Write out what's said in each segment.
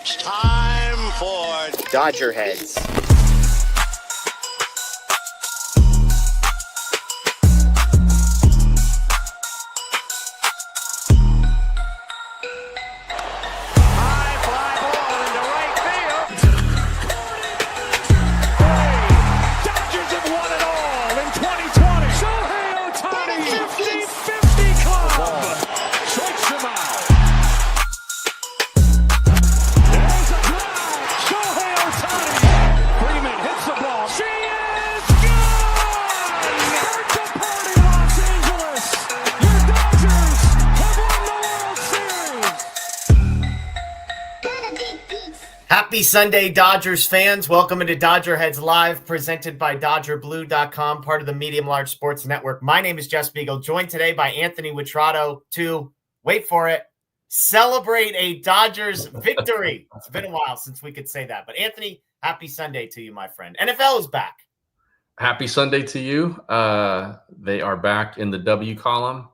It's time for DodgerHeads. high fly ball into right field. Dodgers have won it all in 2020. Shohei Ohtani, 50-50 club. Strikes him out. There's a drive. Shohei Ohtani. Freeman hits the ball. She is gone. Bird to party, Los Angeles. Your Dodgers have won the World Series. Happy Sunday, Dodgers fans. Welcome into DodgerHeads Live, presented by DodgerBlue.com, part of the Medium Large Sports Network. My name is Jeff Spiegel, joined today by Anthony Witrado to, wait for it, celebrate a Dodgers victory. It's been a while since we could say that. But Anthony, happy Sunday to you, my friend. NFL is back. Happy Sunday to you. They are back in the W column.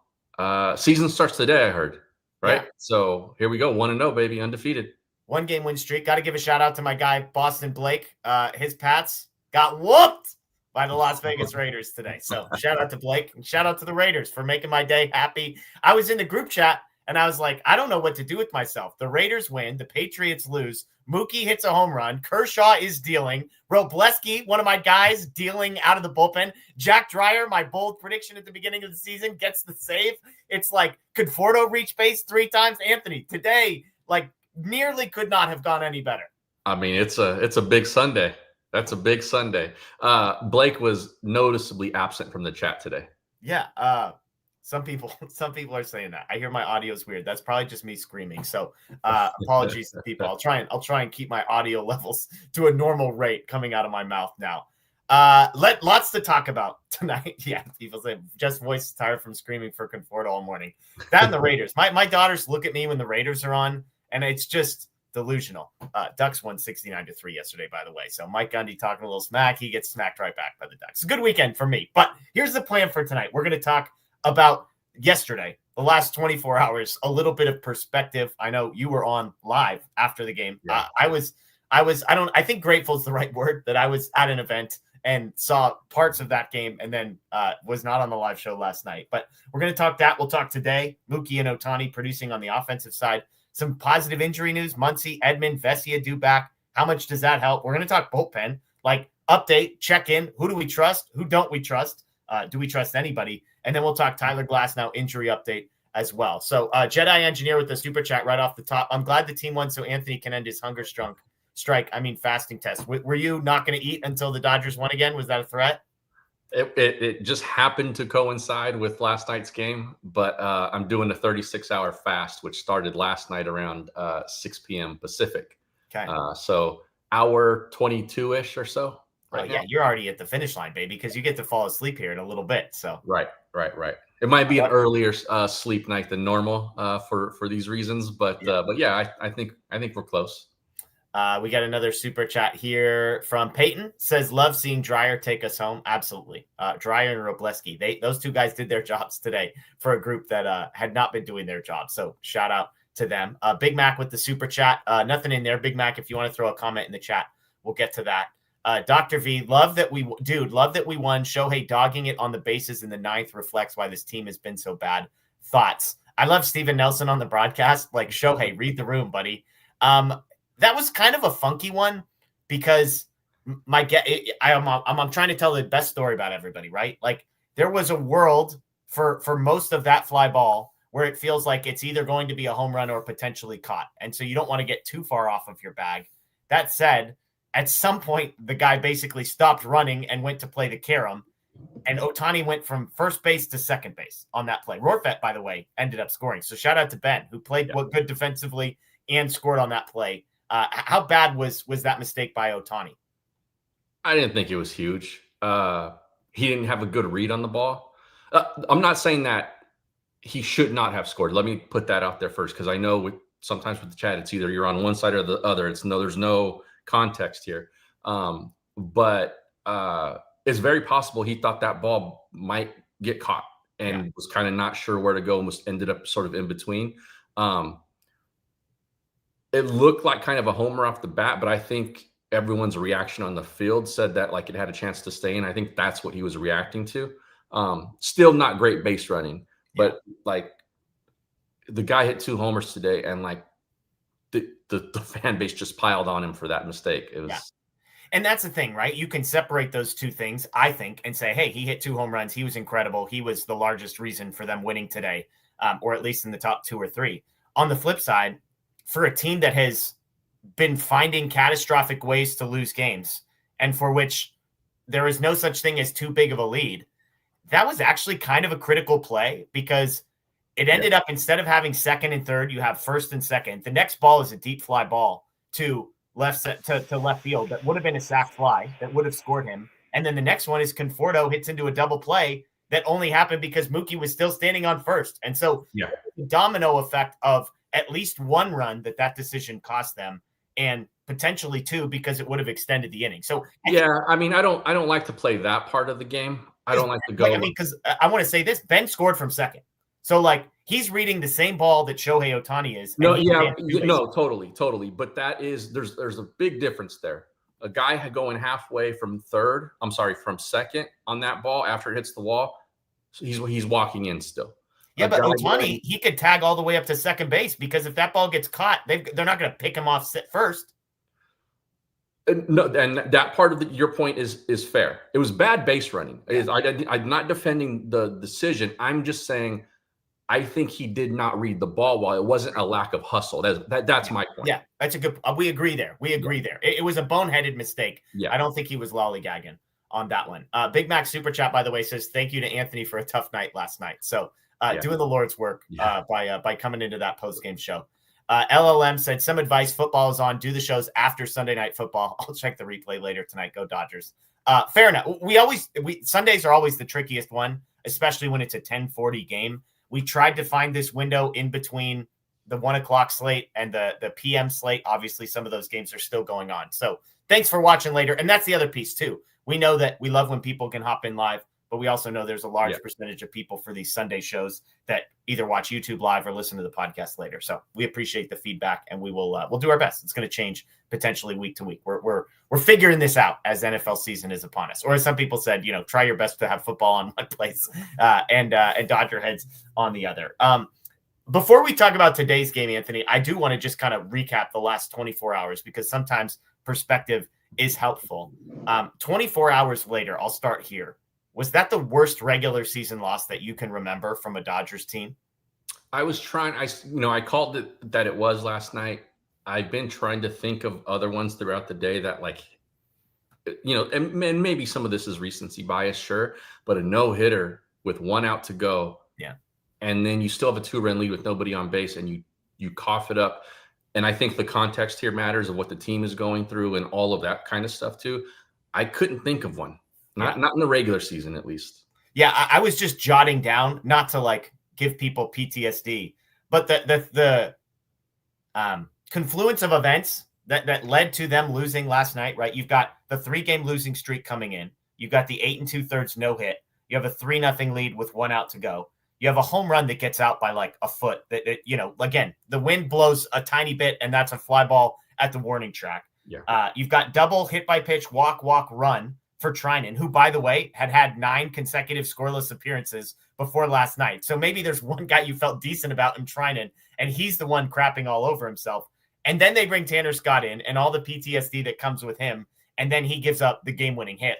Season starts today, I heard, right? Yeah. So here we go. 1-0, baby, undefeated. 1-game win streak. Got to give a shout out to my guy, Boston Blake. His Pats got whooped by the Las Vegas Raiders today. So shout out to Blake and shout out to the Raiders for making my day happy. I was in the group chat and I was like, I don't know what to do with myself. The Raiders win. The Patriots lose. Mookie hits a home run. Kershaw is dealing. Robleski, one of my guys, dealing out of the bullpen. Jack Dreyer, my bold prediction at the beginning of the season, gets the save. It's like, could Fordo reach base 3 times? Anthony, today, like, nearly could not have gone any better. I mean, it's a big Sunday. That's a big Sunday. Blake was noticeably absent from the chat today. Yeah. Some people are saying that. I hear my audio is weird. That's probably just me screaming. So apologies to people. I'll try and keep my audio levels to a normal rate coming out of my mouth now. Lots to talk about tonight. Yeah, people say just voice is tired from screaming for Conforto all morning. That and the Raiders. My daughters look at me when the Raiders are on, and it's just delusional. Ducks won 69-3 yesterday, by the way. So Mike Gundy talking a little smack. He gets smacked right back by the Ducks. It's a good weekend for me. But here's the plan for tonight. We're going to talk about yesterday, the last 24 hours, a little bit of perspective. I know you were on live after the game. Yeah. I think grateful is the right word, that I was at an event and saw parts of that game and then was not on the live show last night. But we're going to talk that. We'll talk today. Mookie and Ohtani producing on the offensive side. Some positive injury news. Muncy, Edmund, Vesia due back. How much does that help? We're going to talk bullpen, like update, check in. Who do we trust? Who don't we trust? Do we trust anybody? And then we'll talk Tyler Glasnow injury update as well. So Jedi Engineer with the super chat right off the top. I'm glad the team won so Anthony can end his hunger fasting test. Were you not going to eat until the Dodgers won again? Was that a threat? It just happened to coincide with last night's game, but I'm doing a 36-hour fast, which started last night around 6 p.m. Pacific. Okay. So hour 22-ish or so. Right. Yeah, you're already at the finish line, baby, because you get to fall asleep here in a little bit. So right. It might be an earlier sleep night than normal for these reasons, but yeah, I think we're close. We got another super chat here from Peyton. Says, love seeing Dreyer take us home. Absolutely. Dreyer and Robleski. Those two guys did their jobs today for a group that had not been doing their job. So shout out to them. Big Mac with the super chat. Nothing in there. Big Mac, if you want to throw a comment in the chat, we'll get to that. Dr. V, love that we won. Shohei dogging it on the bases in the 9th reflects why this team has been so bad. Thoughts? I love Steven Nelson on the broadcast. Like, Shohei, read the room, buddy. That was kind of a funky one because I'm trying to tell the best story about everybody, right? Like, there was a world for most of that fly ball where it feels like it's either going to be a home run or potentially caught. And so you don't want to get too far off of your bag. That said, at some point, the guy basically stopped running and went to play the carom, and Ohtani went from first base to second base on that play. Rorfet, by the way, ended up scoring. So shout out to Ben, who played good defensively and scored on that play. How bad was that mistake by Ohtani? I didn't think it was huge. He didn't have a good read on the ball. I'm not saying that he should not have scored. Let me put that out there first, because I know sometimes with the chat, it's either you're on one side or the other. There's no context here. But it's very possible he thought that ball might get caught and was kind of not sure where to go and ended up sort of in between. It looked like kind of a homer off the bat, but I think everyone's reaction on the field said that like it had a chance to stay in. I think that's what he was reacting to. Still not great base running, but like the guy hit 2 homers today, and like the fan base just piled on him for that mistake. It was. And that's the thing, right? You can separate those two things, I think, and say, hey, he hit 2 home runs. He was incredible. He was the largest reason for them winning today, or at least in the top 2 or 3. On the flip side, for a team that has been finding catastrophic ways to lose games and for which there is no such thing as too big of a lead, that was actually kind of a critical play because it ended up, instead of having second and third, you have first and second. The next ball is a deep fly ball to left field that would have been a sac fly that would have scored him. And then the next one is Conforto hits into a double play that only happened because Mookie was still standing on first. And so the domino effect of at least 1 run that decision cost them, and potentially 2 because it would have extended the inning. So I mean, I don't like to play that part of the game. I don't like to go. Because I want to say this: Ben scored from second, so like he's reading the same ball that Shohei Ohtani is. Totally. But there's a big difference there. A guy going halfway from second on that ball after it hits the wall, he's walking in still. Yeah, but Ohtani, he could tag all the way up to second base because if that ball gets caught, they're not going to pick him off first. No, and that part of your point is fair. It was bad base running. I'm not defending the decision. I'm just saying I think he did not read the ball well. It wasn't a lack of hustle. That's my point. Yeah, that's a good. We agree there. There. It was a boneheaded mistake. Yeah, I don't think he was lollygagging on that one. Big Mac Super Chat, by the way, says thank you to Anthony for a tough night last night. So doing the Lord's work by coming into that post game show. LLM said some advice. Football is on. Do the shows after Sunday Night Football. I'll check the replay later tonight. Go Dodgers. Fair enough. Sundays are always the trickiest one, especially when it's a 10:40 game. We tried to find this window in between the 1 o'clock slate and the PM slate. Obviously, some of those games are still going on. So thanks for watching later. And that's the other piece too. We know that we love when people can hop in live, but we also know there's a large percentage of people for these Sunday shows that either watch YouTube live or listen to the podcast later. So we appreciate the feedback, and we'll do our best. It's going to change potentially week to week. We're figuring this out as NFL season is upon us. Or as some people said, try your best to have football on one place and DodgerHeads on the other. Before we talk about today's game, Anthony, I do want to just kind of recap the last 24 hours because sometimes perspective is helpful. 24 hours later, I'll start here. Was that the worst regular season loss that you can remember from a Dodgers team? I was trying. I called it that it was last night. I've been trying to think of other ones throughout the day that and maybe some of this is recency bias, sure, but a no-hitter with 1 out to go. Yeah. And then you still have a 2-run lead with nobody on base and you cough it up. And I think the context here matters of what the team is going through and all of that kind of stuff too. I couldn't think of one. Not in the regular season, at least. Yeah, I was just jotting down, not to give people PTSD, but the confluence of events that led to them losing last night, right? You've got the 3-game losing streak coming in. You've got the 8 2/3 no hit. You have a 3-0 lead with 1 out to go. You have a home run that gets out by a foot. Again, the wind blows a tiny bit, and that's a fly ball at the warning track. Yeah. You've got double hit by pitch, walk, run for Treinen, who, by the way, had 9 consecutive scoreless appearances before last night. So maybe there's one guy you felt decent about in Treinen, and he's the one crapping all over himself. And then they bring Tanner Scott in and all the PTSD that comes with him, and then he gives up the game-winning hit.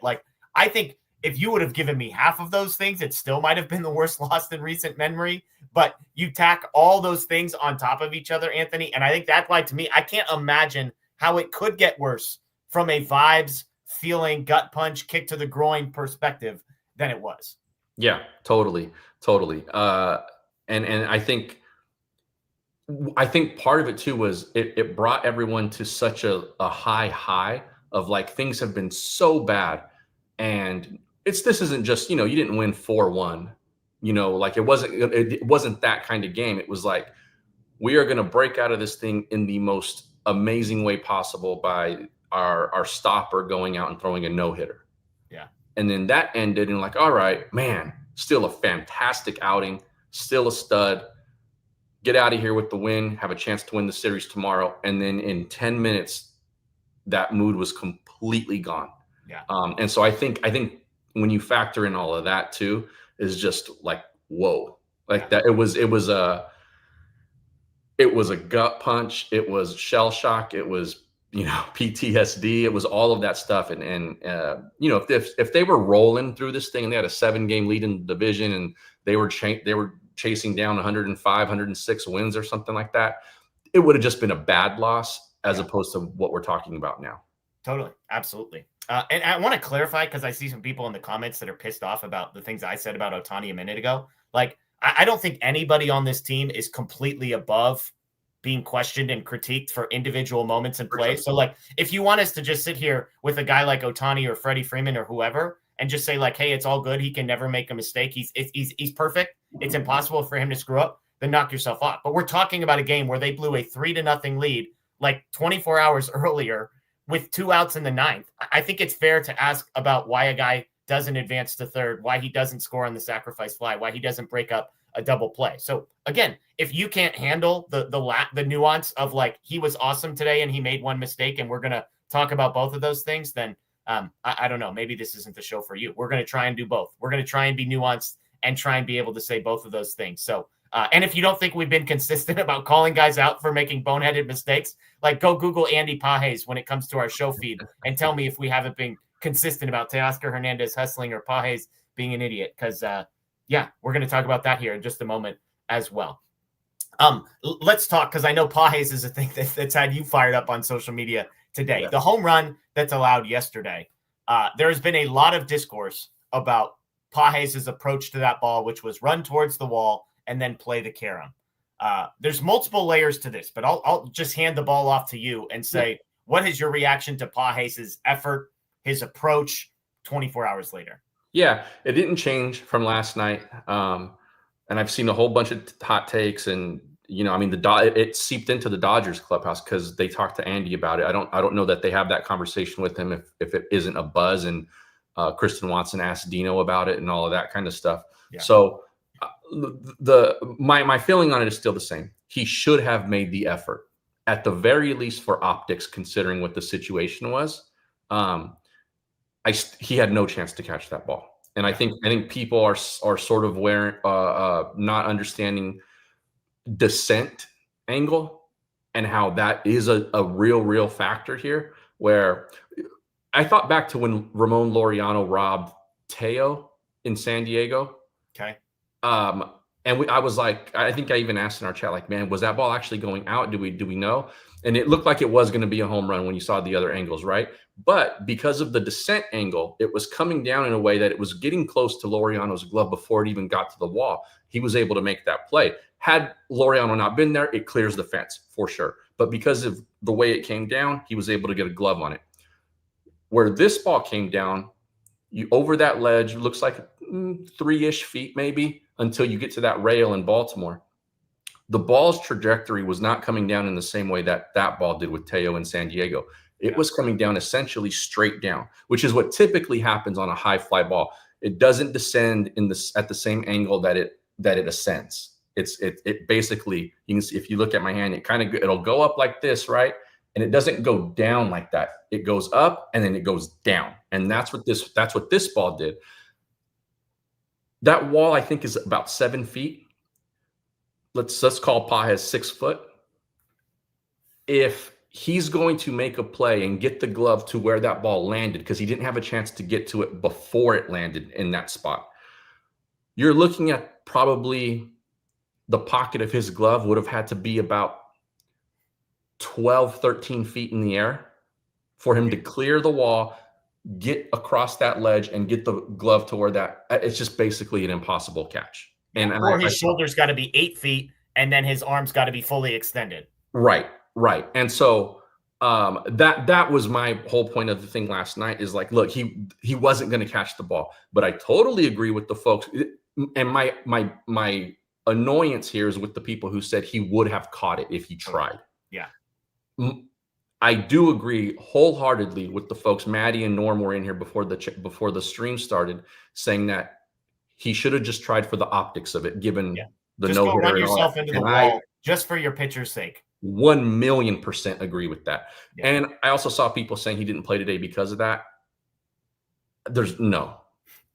I think if you would have given me half of those things, it still might have been the worst loss in recent memory. But you tack all those things on top of each other, Anthony, and I think that's why, to me, I can't imagine how it could get worse from a vibes, feeling, gut punch, kick to the groin perspective than it was. Yeah, totally. And I think part of it too was it brought everyone to such a high of things have been so bad, and this isn't just you didn't win 4-1, it wasn't that kind of game. It was we are going to break out of this thing in the most amazing way possible by our stopper going out and throwing a no-hitter. Yeah. And then that ended and all right, man, still a fantastic outing, still a stud. get out of here with the win, have a chance to win the series tomorrow. And then in 10 minutes, that mood was completely gone. Yeah. And so I think when you factor in all of that too, is just like, whoa, like that. It was a gut punch. It was shell shock. It was, PTSD. It was all of that stuff. And if they were rolling through this thing and they had a 7-game lead in the division and they were chasing down 105, 106 wins or something like that, it would have just been a bad loss as opposed to what we're talking about now. Totally. Absolutely. And I want to clarify, because I see some people in the comments that are pissed off about the things I said about Ohtani a minute ago. Like, I don't think anybody on this team is completely above being questioned and critiqued for individual moments in play. So, like, if you want us to just sit here with a guy like Ohtani or Freddie Freeman or whoever and just say, like, hey, it's all good, he can never make a mistake, he's perfect, it's impossible for him to screw up, then knock yourself off. But we're talking about a game where they blew a 3-0 lead like 24 hours earlier with 2 outs in the 9th. I think it's fair to ask about why a guy doesn't advance to third, why he doesn't score on the sacrifice fly, why he doesn't break up a double play. So again, if you can't handle the nuance of, like, he was awesome today and he made one mistake and we're going to talk about both of those things, then I don't know, maybe this isn't the show for you. We're going to try and do both. We're going to try and be nuanced and try and be able to say both of those things. So, and if you don't think we've been consistent about calling guys out for making boneheaded mistakes, like, go Google Andy Pages when it comes to our show feed and tell me if we haven't been consistent about Teoscar Hernandez hustling or Pages being an idiot. Because, we're going to talk about that here in just a moment as well. Let's talk, because I know Pages is a thing that's had you fired up on social media today. Yeah. The home run that's allowed yesterday, there has been a lot of discourse about Pages' approach to that ball, which was run towards the wall and then play the carom. There's multiple layers to this, but I'll just hand the ball off to you and say, what is your reaction to Pages' effort, his approach 24 hours later? Yeah, it didn't change from last night. And I've seen a whole bunch of hot takes, and it seeped into the Dodgers clubhouse because they talked to Andy about it. I don't know that they have that conversation with him if it isn't a buzz, and Kristen Watson asked Dino about it and all of that kind of stuff. Yeah. So my feeling on it is still the same. He should have made the effort, at the very least for optics, considering what the situation was. He had no chance to catch that ball. And I think people are sort of not understanding descent angle and how that is a real factor here, where I thought back to when Ramon Laureano robbed Teo in San Diego. Okay. And I was like, I think I even asked in our chat, like, man, was that ball actually going out? Do we know? And it looked like it was going to be a home run when you saw the other angles, right? But because of the descent angle, it was coming down in a way that it was getting close to Laureano's glove before it even got to the wall. He was able to make that play. Had Laureano not been there, it clears the fence for sure. But because of the way it came down, he was able to get a glove on it. Where this ball came down, you over that ledge, looks like 3-ish feet maybe, until you get to that rail in Baltimore. The ball's trajectory was not coming down in the same way that ball did with Teo in San Diego. It was coming down essentially straight down, which is what typically happens on a high fly ball. It doesn't descend at the same angle that it ascends. It basically, you can see, if you look at my hand, it'll go up like this, right? And it doesn't go down like that. It goes up and then it goes down. And that's what this ball did. That wall, I think, is about 7 feet. Let's call Pages 6 foot. If he's going to make a play and get the glove to where that ball landed, because he didn't have a chance to get to it before it landed in that spot, you're looking at probably the pocket of his glove would have had to be about 12, 13 feet in the air for him to clear the wall, get across that ledge, and get the glove to where it's just basically an impossible catch. Or his shoulder's got to be 8 feet, and then his arm's got to be fully extended. Right. And so that was my whole point of the thing last night, is like, look, he wasn't going to catch the ball. But I totally agree with the folks. And my annoyance here is with the people who said he would have caught it if he tried. Yeah. I do agree wholeheartedly with the folks. Maddie and Norm were in here before the stream started, saying that he should have just tried for the optics of it, given the just no-hitter. run yourself into the wall Just for your pitcher's sake. 1,000,000% agree with that. Yeah. And I also saw people saying he didn't play today because of that. There's no,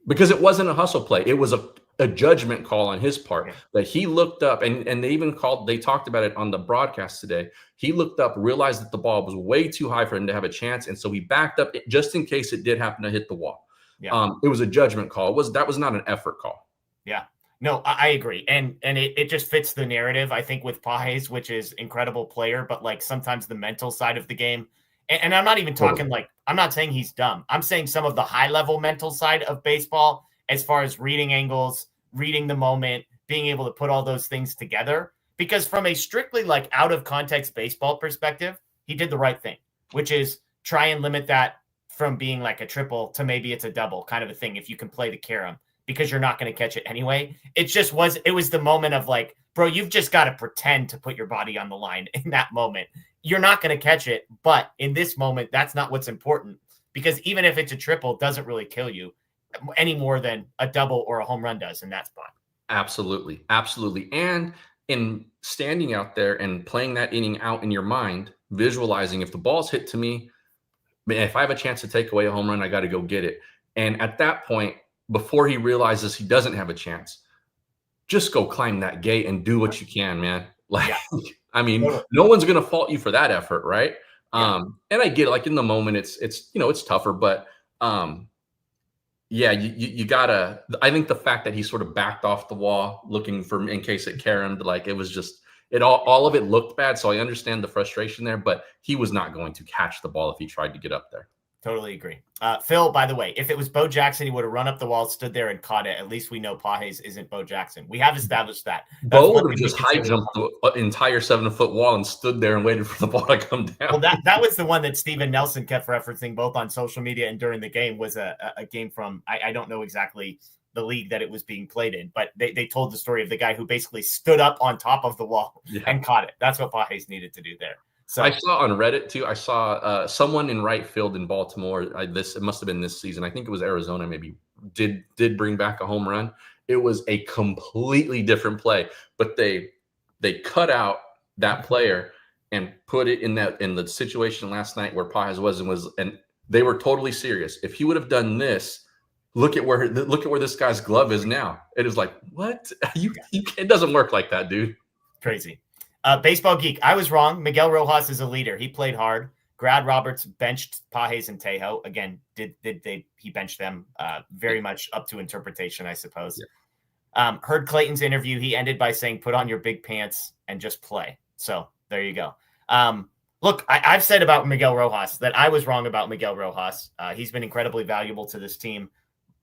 because it wasn't a hustle play. It was a judgment call on his part that he looked up and they talked about it on the broadcast today. He looked up, realized that the ball was way too high for him to have a chance. And so he backed up just in case it did happen to hit the wall. Yeah. It was a judgment call. That was not an effort call. Yeah. No, I agree. And it just fits the narrative, I think, with Pages, which is incredible player, but like sometimes the mental side of the game. And I'm not even talking I'm not saying he's dumb. I'm saying some of the high level mental side of baseball, as far as reading angles, reading the moment, being able to put all those things together. Because from a strictly like out of context baseball perspective, he did the right thing, which is try and limit that from being like a triple to maybe it's a double kind of a thing. If you can play the carom, because you're not going to catch it anyway. It was the moment of like, bro, you've just got to pretend to put your body on the line in that moment. You're not going to catch it. But in this moment, that's not what's important, because even if it's a triple, it doesn't really kill you any more than a double or a home run does in that spot. Absolutely. Absolutely. And in standing out there and playing that inning out in your mind, visualizing if the ball's hit to me, if I have a chance to take away a home run, I got to go get it. And at that point, before he realizes he doesn't have a chance, just go climb that gate and do what you can, man. Like, I mean, no one's going to fault you for that effort, right? And I get it, like in the moment, it's tougher, but you gotta. I think the fact that he sort of backed off the wall, looking for in case it caromed, like it was just all of it looked bad. So I understand the frustration there, but he was not going to catch the ball if he tried to get up there. Totally agree. Phil, by the way, if it was Bo Jackson, he would have run up the wall, stood there and caught it. At least we know Pages isn't Bo Jackson. We have established that. Bo would have just high jumped the entire 7-foot wall and stood there and waited for the ball to come down. Well, that was the one that Steven Nelson kept referencing both on social media and during the game. Was a game from, I don't know exactly the league that it was being played in, but they told the story of the guy who basically stood up on top of the wall and caught it. That's what Pages needed to do there. So I saw on Reddit too. I saw someone in right field in Baltimore. It must have been this season. I think it was Arizona. Maybe did bring back a home run. It was a completely different play, but they cut out that player and put it in the situation last night where Pages was, and they were totally serious. If he would have done this, look at where this guy's glove is now. It is like, what? It doesn't work like that, dude. Crazy. Baseball Geek, I was wrong. Miguel Rojas is a leader. He played hard. Grad Roberts benched Pages and Tejo. Again, he benched them very much up to interpretation, I suppose. Yeah. Heard Clayton's interview. He ended by saying, put on your big pants and just play. So there you go. Look, I've said about Miguel Rojas that I was wrong about Miguel Rojas. He's been incredibly valuable to this team,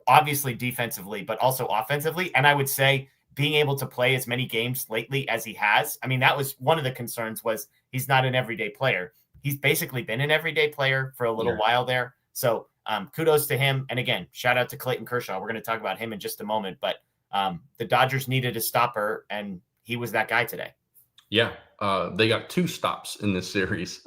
obviously defensively, but also offensively. And I would say being able to play as many games lately as he has. I mean, that was one of the concerns, was he's not an everyday player. He's basically been an everyday player for a little while there. So kudos to him. And again, shout out to Clayton Kershaw. We're going to talk about him in just a moment, but the Dodgers needed a stopper, and he was that guy today. Yeah. They got 2 stops in this series.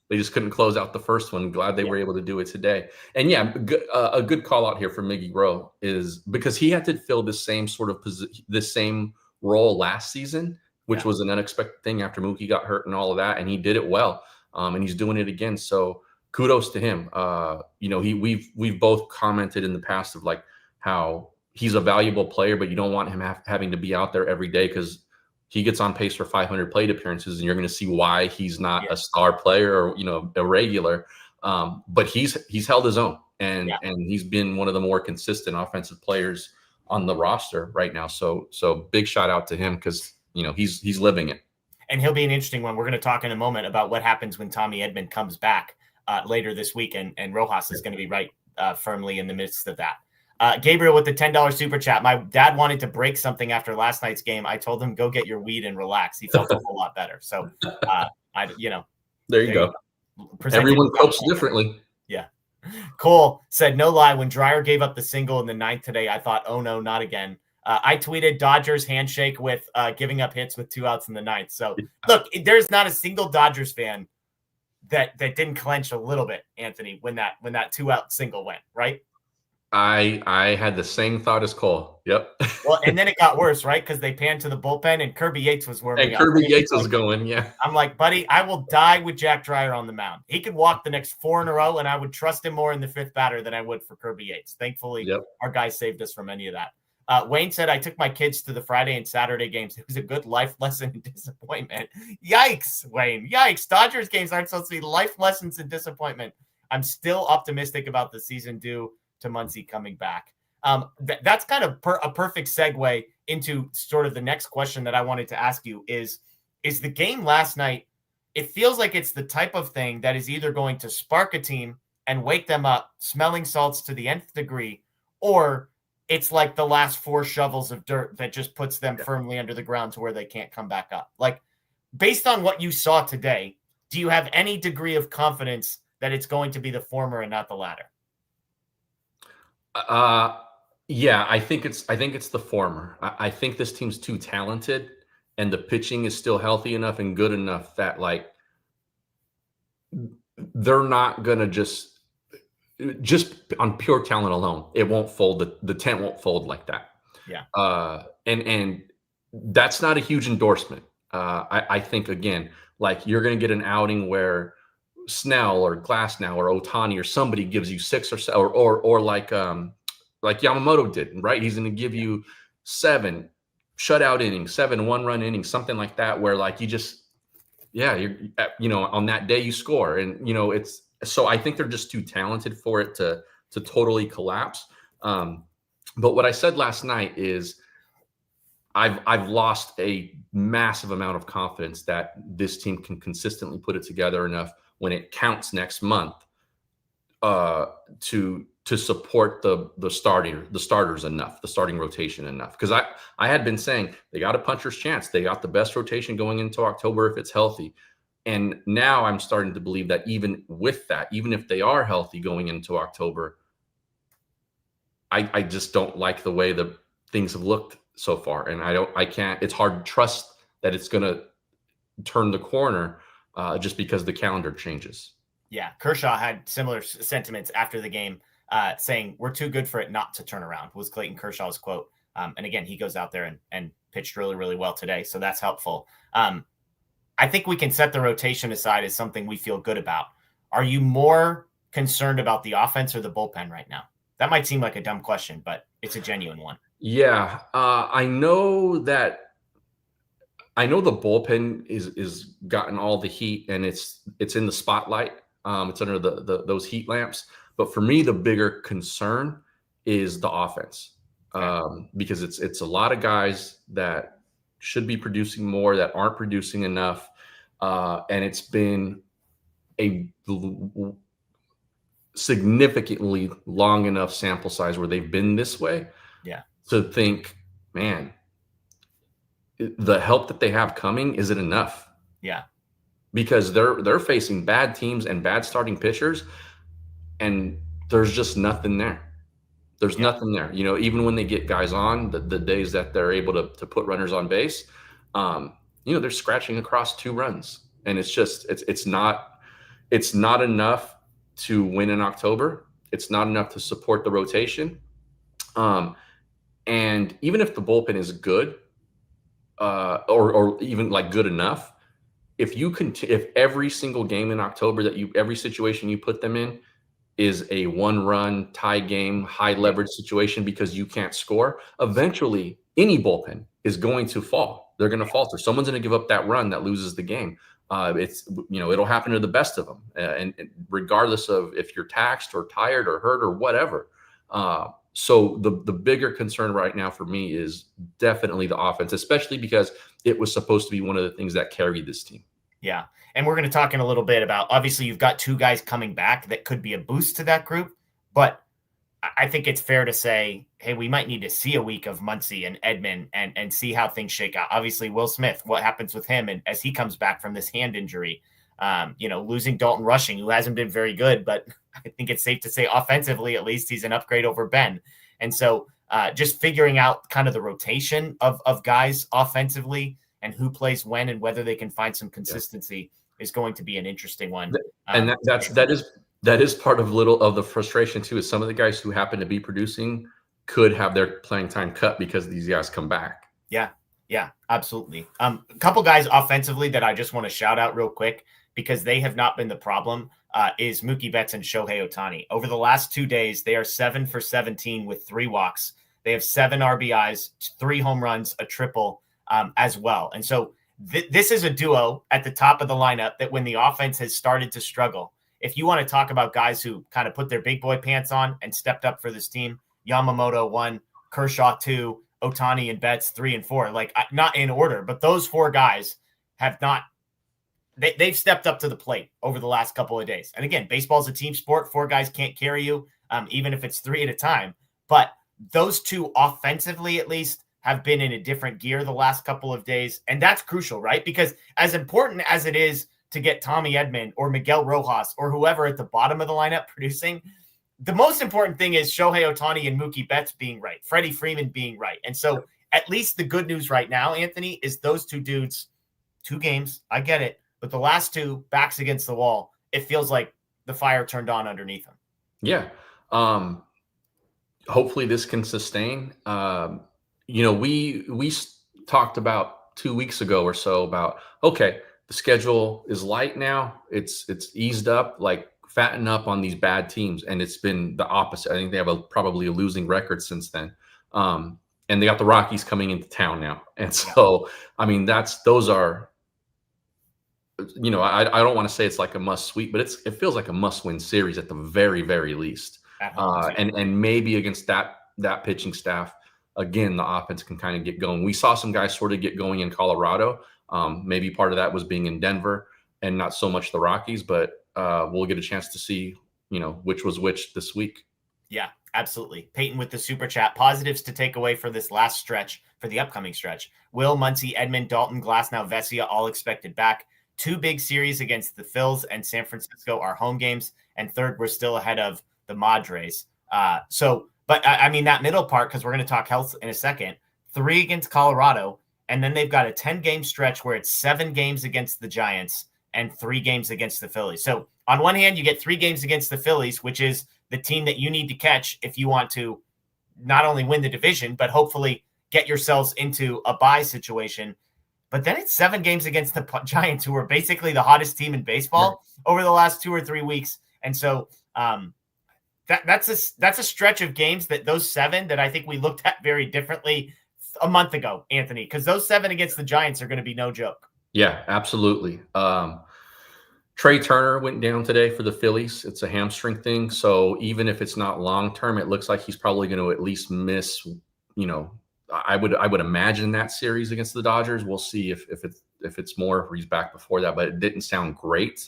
They just couldn't close out the first one. Glad they were able to do it today. And a good call out here from Miggy Rowe is because he had to fill the same sort of this same role last season, which was an unexpected thing after Mookie got hurt and all of that. And he did it well. And he's doing it again. So kudos to him. We've both commented in the past of like how he's a valuable player, but you don't want him having to be out there every day, because he gets on pace for 500 plate appearances, and you're going to see why he's not a star player or, a regular. But he's held his own, and he's been one of the more consistent offensive players on the roster right now. So big shout out to him, because, he's living it. And he'll be an interesting one. We're going to talk in a moment about what happens when Tommy Edman comes back later this week, and Rojas is going to be right firmly in the midst of that. Gabriel with the $10 super chat. My dad wanted to break something after last night's game. I told him, go get your weed and relax. He felt a whole lot better. So, there you go. Everyone copes differently. Yeah. Cole said, no lie, when Dreyer gave up the single in the 9th today, I thought, oh no, not again. I tweeted Dodgers handshake with giving up hits with 2 outs in the 9th. So look, there's not a single Dodgers fan that didn't clench a little bit, Anthony, when that 2-out single went, right? I had the same thought as Cole. Yep. Well, and then it got worse, right? Because they panned to the bullpen and Kirby Yates was warming And up. Kirby Yates was going, yeah. I'm like, buddy, I will die with Jack Dreyer on the mound. He could walk the next 4 in a row, and I would trust him more in the 5th batter than I would for Kirby Yates. Thankfully, our guys saved us from any of that. Wayne said, I took my kids to the Friday and Saturday games. It was a good life lesson in disappointment. Yikes, Wayne. Yikes. Dodgers games aren't supposed to be life lessons in disappointment. I'm still optimistic about the season due to Muncy coming back. That's kind of a perfect segue into sort of the next question that I wanted to ask you is the game last night, it feels like it's the type of thing that is either going to spark a team and wake them up, smelling salts to the nth degree, or it's like the last 4 shovels of dirt that just puts them firmly under the ground to where they can't come back up. Like, based on what you saw today, do you have any degree of confidence that it's going to be the former and not the latter? Yeah, I think it's the former. I think this team's too talented, and the pitching is still healthy enough and good enough that like they're not gonna just on pure talent alone, it won't fold. The tent won't fold like that. Yeah. And that's not a huge endorsement. I think again, like you're gonna get an outing where Snell or Glasnow or Ohtani or somebody gives you 6 or 7, or like Yamamoto did, right? He's going to give you 7 shutout innings, 7 one-run innings, something like that, where like you're on that day you score, and it's so I think they're just too talented for it to totally collapse. But what I said last night is I've lost a massive amount of confidence that this team can consistently put it together enough when it counts next month to support the starters enough, the starting rotation enough. Because I had been saying they got a puncher's chance. They got the best rotation going into October if it's healthy. And now I'm starting to believe that even with that, even if they are healthy going into October, I just don't like the way the things have looked so far. And it's hard to trust that it's going to turn the corner just because the calendar changes. Yeah. Kershaw had similar sentiments after the game, saying we're too good for it not to turn around, was Clayton Kershaw's quote. And again, he goes out there and pitched really, really well today. So that's helpful. I think we can set the rotation aside as something we feel good about. Are you more concerned about the offense or the bullpen right now? That might seem like a dumb question, but it's a genuine one. Yeah. I know the bullpen is gotten all the heat and it's in the spotlight. It's under those heat lamps. But for me, the bigger concern is the offense, because it's a lot of guys that should be producing more that aren't producing enough, and it's been a significantly long enough sample size where they've been this way. Yeah, to think, man, the help that they have coming, is it enough? Yeah, because they're facing bad teams and bad starting pitchers, and there's just nothing there. There's nothing there. Even when they get guys on, the days that they're able to put runners on base, they're scratching across 2 runs, and it's not enough to win in October. It's not enough to support the rotation. And even if the bullpen is good, or even like good enough, if every single game in October every situation you put them in is a 1-run tie game, high leverage situation because you can't score, eventually any bullpen is going to fall. They're going to falter. Someone's going to give up that run that loses the game. It'll happen to the best of them, and regardless of if you're taxed or tired or hurt or whatever. So the bigger concern right now for me is definitely the offense, especially because it was supposed to be one of the things that carried this team. Yeah. And we're going to talk in a little bit about, obviously you've got 2 guys coming back that could be a boost to that group, but I think it's fair to say, hey, we might need to see a week of Muncy and Edman and see how things shake out. Obviously Will Smith, what happens with him and as he comes back from this hand injury, losing Dalton Rushing, who hasn't been very good, but I think it's safe to say offensively, at least he's an upgrade over Ben. And so just figuring out kind of the rotation of guys offensively and who plays when and whether they can find some consistency is going to be an interesting one. And that that is part of little of the frustration too, is some of the guys who happen to be producing could have their playing time cut because these guys come back. Yeah, absolutely. A couple guys offensively that I just want to shout out real quick because they have not been the problem is Mookie Betts and Shohei Ohtani. Over the last 2 days, they are 7 for 17 with 3 walks. They have 7 RBIs, 3 home runs, a triple as well. And so this is a duo at the top of the lineup that when the offense has started to struggle, if you want to talk about guys who kind of put their big boy pants on and stepped up for this team, Yamamoto 1, Kershaw 2, Ohtani and Betts 3 and 4, like not in order, but those 4 guys have not, they've stepped up to the plate over the last couple of days. And again, baseball is a team sport. 4 guys can't carry you, even if it's 3 at a time. But those 2 offensively, at least, have been in a different gear the last couple of days. And that's crucial, right? Because as important as it is to get Tommy Edman or Miguel Rojas or whoever at the bottom of the lineup producing, the most important thing is Shohei Ohtani and Mookie Betts being right, Freddie Freeman being right. And so at least the good news right now, Anthony, is those 2 dudes, 2 games, I get it, but the last 2 backs against the wall, it feels like the fire turned on underneath them. Yeah. Hopefully this can sustain. We talked about 2 weeks ago or so about, okay, the schedule is light now. It's eased up, like fatten up on these bad teams. And it's been the opposite. I think they have probably a losing record since then. And they got the Rockies coming into town now. And so, I mean, those are, I don't want to say it's like a must sweep, but it feels like a must win series at the very, very least. And maybe against that pitching staff, again, the offense can kind of get going. We saw some guys sort of get going in Colorado. Maybe part of that was being in Denver and not so much the Rockies, but we'll get a chance to see, which was which this week. Yeah, absolutely. Peyton with the super chat. Positives to take away for this last stretch, for the upcoming stretch. Will, Muncy, Edman, Dalton, Glasnow, Vesia, all expected back. 2 big series against the Phils and San Francisco are home games. And third, we're still ahead of the Madres. But I mean, that middle part, because we're going to talk health in a second, 3 against Colorado. And then they've got a 10-game stretch where it's 7 games against the Giants and 3 games against the Phillies. So on one hand, you get 3 games against the Phillies, which is the team that you need to catch if you want to not only win the division, but hopefully get yourselves into a bye situation. But then it's 7 games against the Giants, who are basically the hottest team in baseball over the last 2 or 3 weeks. And so that's a stretch of games, that those 7 that I think we looked at very differently a month ago, Anthony, because those 7 against the Giants are going to be no joke. Yeah, absolutely. Trey Turner went down today for the Phillies. It's a hamstring thing. So even if it's not long-term, it looks like he's probably going to at least miss, I would imagine that series against the Dodgers. We'll see if it's more, if he's back before that, but it didn't sound great.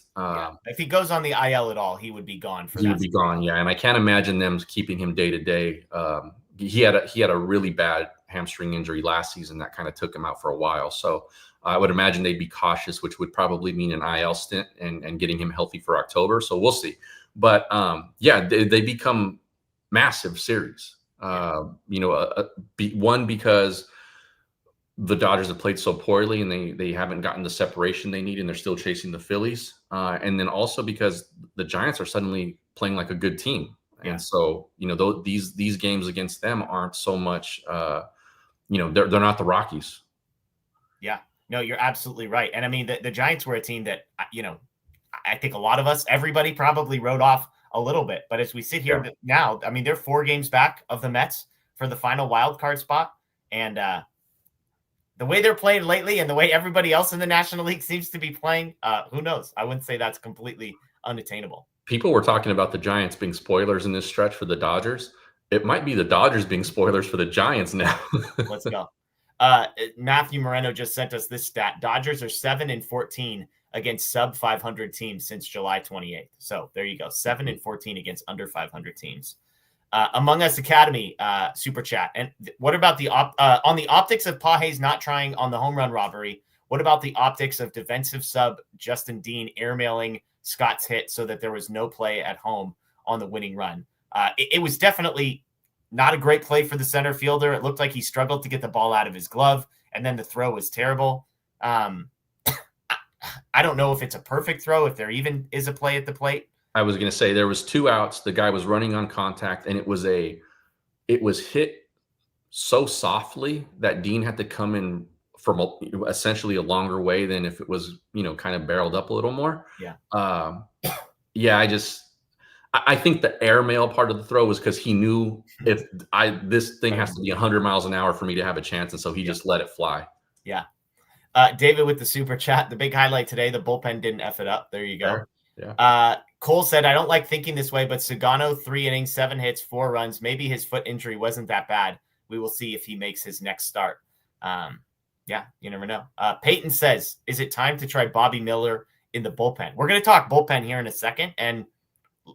If he goes on the IL at all, he would be gone for that. He would be gone. Yeah. And I can't imagine them keeping him day to day. He had a really bad hamstring injury last season that kind of took him out for a while. So I would imagine they'd be cautious, which would probably mean an IL stint and getting him healthy for October. So we'll see. But they become massive series. One, because the Dodgers have played so poorly and they haven't gotten the separation they need, and they're still chasing the Phillies. And then also because the Giants are suddenly playing like a good team. Yeah. And so, these games against them aren't so much, they're not the Rockies. Yeah, no, you're absolutely right. And I mean, the Giants were a team that, I think a lot of us, everybody probably wrote off a little bit. But as we sit here now, I mean, they're 4 games back of the Mets for the final wild card spot. And the way they're playing lately and the way everybody else in the National League seems to be playing, who knows? I wouldn't say that's completely unattainable. People were talking about the Giants being spoilers in this stretch for the Dodgers. It might be the Dodgers being spoilers for the Giants now. Let's go. Matthew Moreno just sent us this stat. Dodgers are 7-14 against sub 500 teams since July 28th. So there you go. 7-14 against under 500 teams. Among Us Academy super chat. And what about on the optics of Pages not trying on the home run robbery? What about the optics of defensive sub Justin Dean airmailing Scott's hit so that there was no play at home on the winning run? It was definitely not a great play for the center fielder. It looked like he struggled to get the ball out of his glove, and then the throw was terrible. I don't know if it's a perfect throw, if there even is a play at the plate. I was going to say there was 2 outs. The guy was running on contact, and it was hit so softly that Dean had to come in from essentially a longer way than if it was, kind of barreled up a little more. Yeah. Yeah. I think the airmail part of the throw was because he knew this thing has to be 100 miles an hour for me to have a chance. And so he just let it fly. Yeah. David with the super chat, the big highlight today, the bullpen didn't F it up. There you go. Sure. Yeah. Cole said, I don't like thinking this way, but Sugano, 3 innings, 7 hits, 4 runs. Maybe his foot injury wasn't that bad. We will see if he makes his next start. Yeah, you never know. Peyton says, is it time to try Bobby Miller in the bullpen? We're going to talk bullpen here in a second, and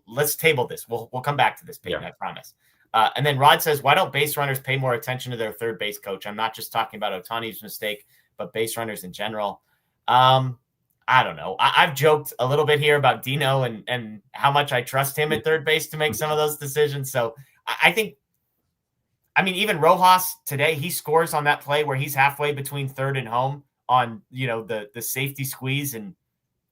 let's table this. We'll come back to this, Peyton, I promise. And then Rod says, why don't base runners pay more attention to their third base coach? I'm not just talking about Ohtani's mistake, but base runners in general. I don't know. I've joked a little bit here about Dino and how much I trust him at third base to make some of those decisions. So I think, even Rojas today, he scores on that play where he's halfway between third and home on, the safety squeeze. And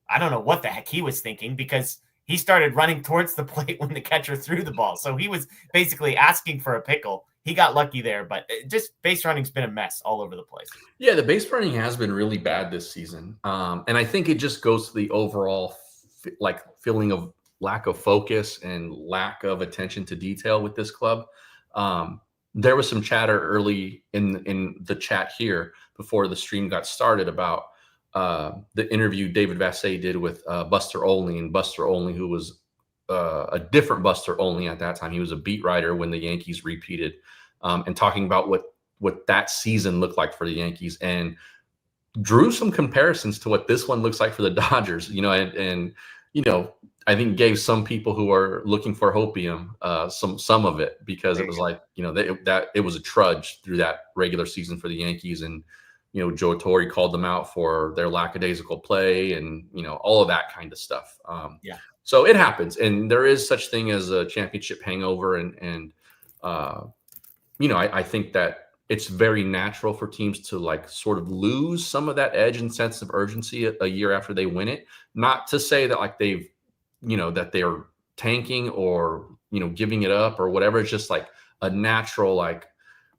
I don't know what the heck he was thinking, because he started running towards the plate when the catcher threw the ball. So he was basically asking for a pickle. He got lucky there, but just base running's been a mess all over the place. Yeah, the base running has been really bad this season. And I think it just goes to the overall feeling of lack of focus and lack of attention to detail with this club. There was some chatter early in the chat here before the stream got started about the interview David Vassay did with Buster Olney, and Buster Olney, who was a different Buster Olney at that time. He was a beat writer when the Yankees repeated, and talking about what that season looked like for the Yankees, and drew some comparisons to what this one looks like for the Dodgers. And I think gave some people who are looking for hopium some of it, because it was like, that it was a trudge through that regular season for the Yankees. And Joe Torre called them out for their lackadaisical play and, all of that kind of stuff. So it happens. And there is such thing as a championship hangover. And I think that it's very natural for teams to sort of lose some of that edge and sense of urgency a year after they win it. Not to say that they've, that they're tanking or, giving it up or whatever. It's just a natural,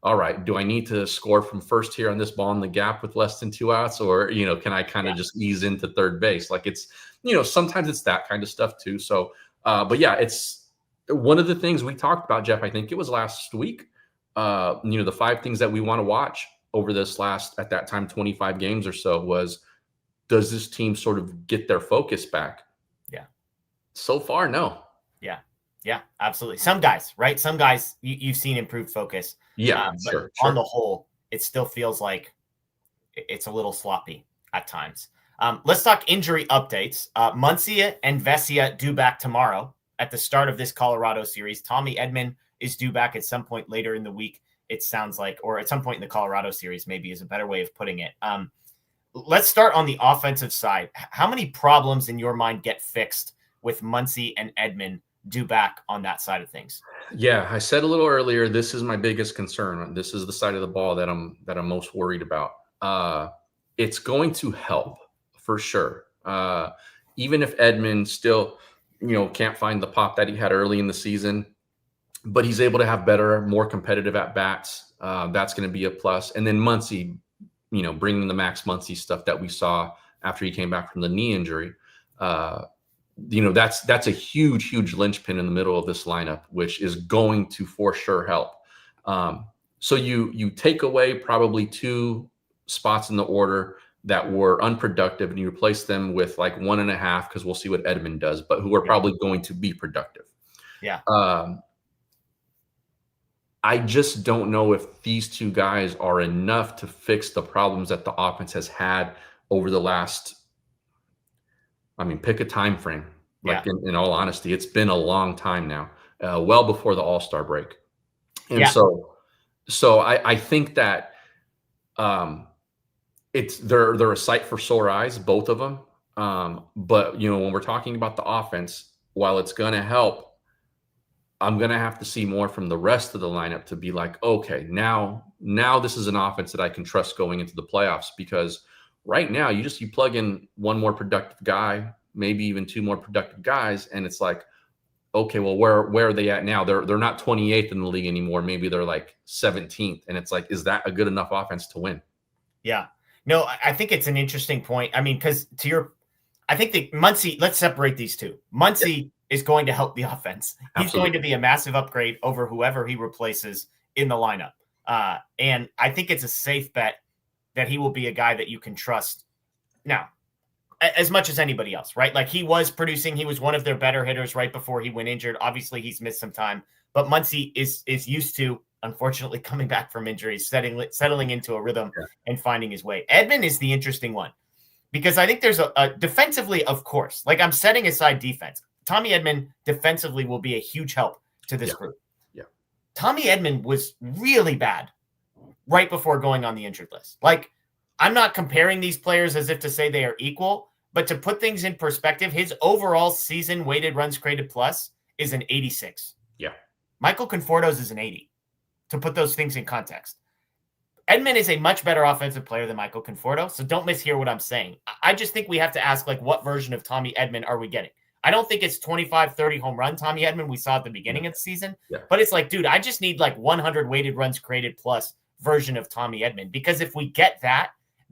all right, do I need to score from first here on this ball in the gap with less than 2 outs? Or, can I kind of just ease into third base? It's, sometimes it's that kind of stuff too. So, but yeah, it's one of the things we talked about, Jeff, I think it was last week, the 5 things that we want to watch over this last, at that time, 25 games or so was, does this team sort of get their focus back? Yeah. So far, no. Yeah, absolutely. Some guys, right? Some guys you've seen improved focus. Yeah, but sure. On the whole, it still feels like it's a little sloppy at times. Let's talk injury updates. Muncy and Vesia due back tomorrow at the start of this Colorado series. Tommy Edman is due back at some point later in the week, it sounds like, or at some point in the Colorado series, maybe is a better way of putting it. Let's start on the offensive side. How many problems in your mind get fixed with Muncy and Edman due back on that side of things? Yeah, I said a little earlier, this is my biggest concern. This is the side of the ball that I'm most worried about. It's going to help for sure. Even if Edman still, can't find the pop that he had early in the season, but he's able to have better, more competitive at bats. That's going to be a plus. And then Muncy, bringing the Max Muncy stuff that we saw after he came back from the knee injury. That's a huge linchpin in the middle of this lineup, which is going to for sure help. So you take away probably 2 spots in the order that were unproductive, and you replace them with 1.5, because we'll see what Edman does, but who are probably going to be productive. Yeah. I just don't know if these 2 guys are enough to fix the problems that the offense has had over the last, pick a time frame. In all honesty, it's been a long time now, well before the All-Star break. And so I think that they're a sight for sore eyes, both of them. But when we're talking about the offense, while it's going to help, I'm going to have to see more from the rest of the lineup to be okay, now this is an offense that I can trust going into the playoffs, because right now you plug in 1 more productive guy, maybe even 2 more productive guys, and it's okay, well, where are they at now? They're not 28th in the league anymore. Maybe they're like 17th. And it's like, is that a good enough offense to win? Yeah. No, I think it's an interesting point. I mean, because I think that Muncy, let's separate these two. Muncy is going to help the offense. He's Absolutely. going to be a massive upgrade over whoever he replaces in the lineup. And I think it's a safe bet that he will be a guy that you can trust now as much as anybody else, right? Like he was producing, he was one of their better hitters right before he went injured. Obviously he's missed some time, but Muncy is used to, unfortunately, coming back from injuries, settling into a rhythm and finding his way. Edman is the interesting one because I think there's a defensively, of course, like I'm setting aside defense. Tommy Edman defensively will be a huge help to this group. Yeah. Tommy Edman was really bad right before going on the injured list. Like I'm not comparing these players as if to say they are equal, but to put things in perspective, his overall season weighted runs created plus is an 86. Yeah. Michael Conforto's is an 80. To put those things in context, Edman is a much better offensive player than Michael Conforto. So don't mishear what I'm saying. I just think we have to ask, like, what version of Tommy Edman are we getting? I don't think it's 25, 30 home run Tommy Edman we saw at the beginning of the season, but it's like, dude, I just need like 100 weighted runs created plus version of Tommy Edman, because if we get that,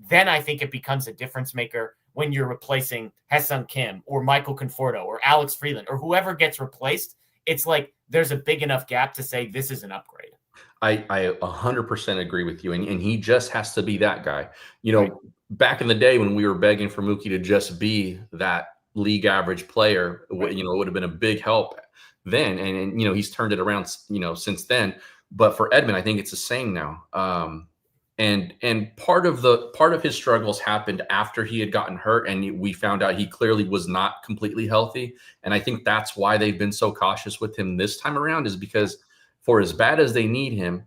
then I think it becomes a difference maker when you're replacing Ha-Seong Kim or Michael Conforto or Alex Freeland or whoever gets replaced. It's like there's a big enough gap to say this is an upgrade. I 100% agree with you. And he just has to be that guy. You know, back in the day when we were begging for Mookie to just be that league average player, you know, it would have been a big help then. And, you know, he's turned it around, you know, since then. But for Edman, I think it's the same now. And part of his struggles happened after he had gotten hurt, and we found out he clearly was not completely healthy. And I think that's why they've been so cautious with him this time around, is because for as bad as they need him,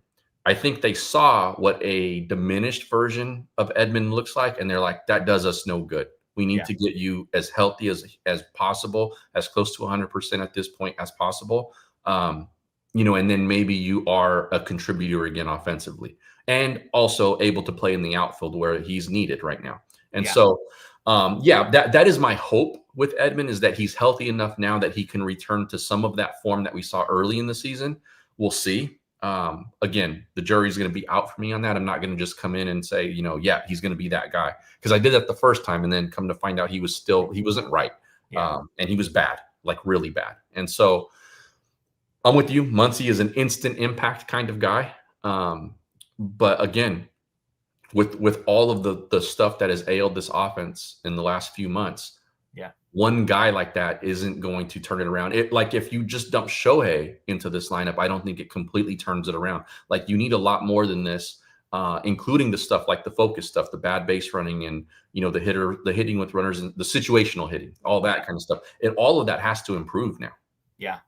I think they saw what a diminished version of Edman looks like, and they're like, that does us no good. We need to get you as healthy as possible, as close to 100% at this point as possible. You know, and then maybe you are a contributor again offensively, and also able to play in the outfield where he's needed right now. And so, that is my hope with Edman, is that he's healthy enough now that he can return to some of that form that we saw early in the season. We'll see. Again, the jury's going to be out for me on that. I'm not going to just come in and say, you know, he's going to be that guy, because I did that the first time and then come to find out he wasn't right. And he was bad, like really bad. And so I'm with you. Muncy is an instant impact kind of guy. But again, with all of the stuff that has ailed this offense in the last few months, one guy like that isn't going to turn it around. Like if you just dump Shohei into this lineup, I don't think it completely turns it around. Like you need a lot more than this, including the stuff like the focus stuff, the bad base running, and you know the hitting with runners, and the situational hitting, all that kind of stuff. And all of that has to improve now. Yeah.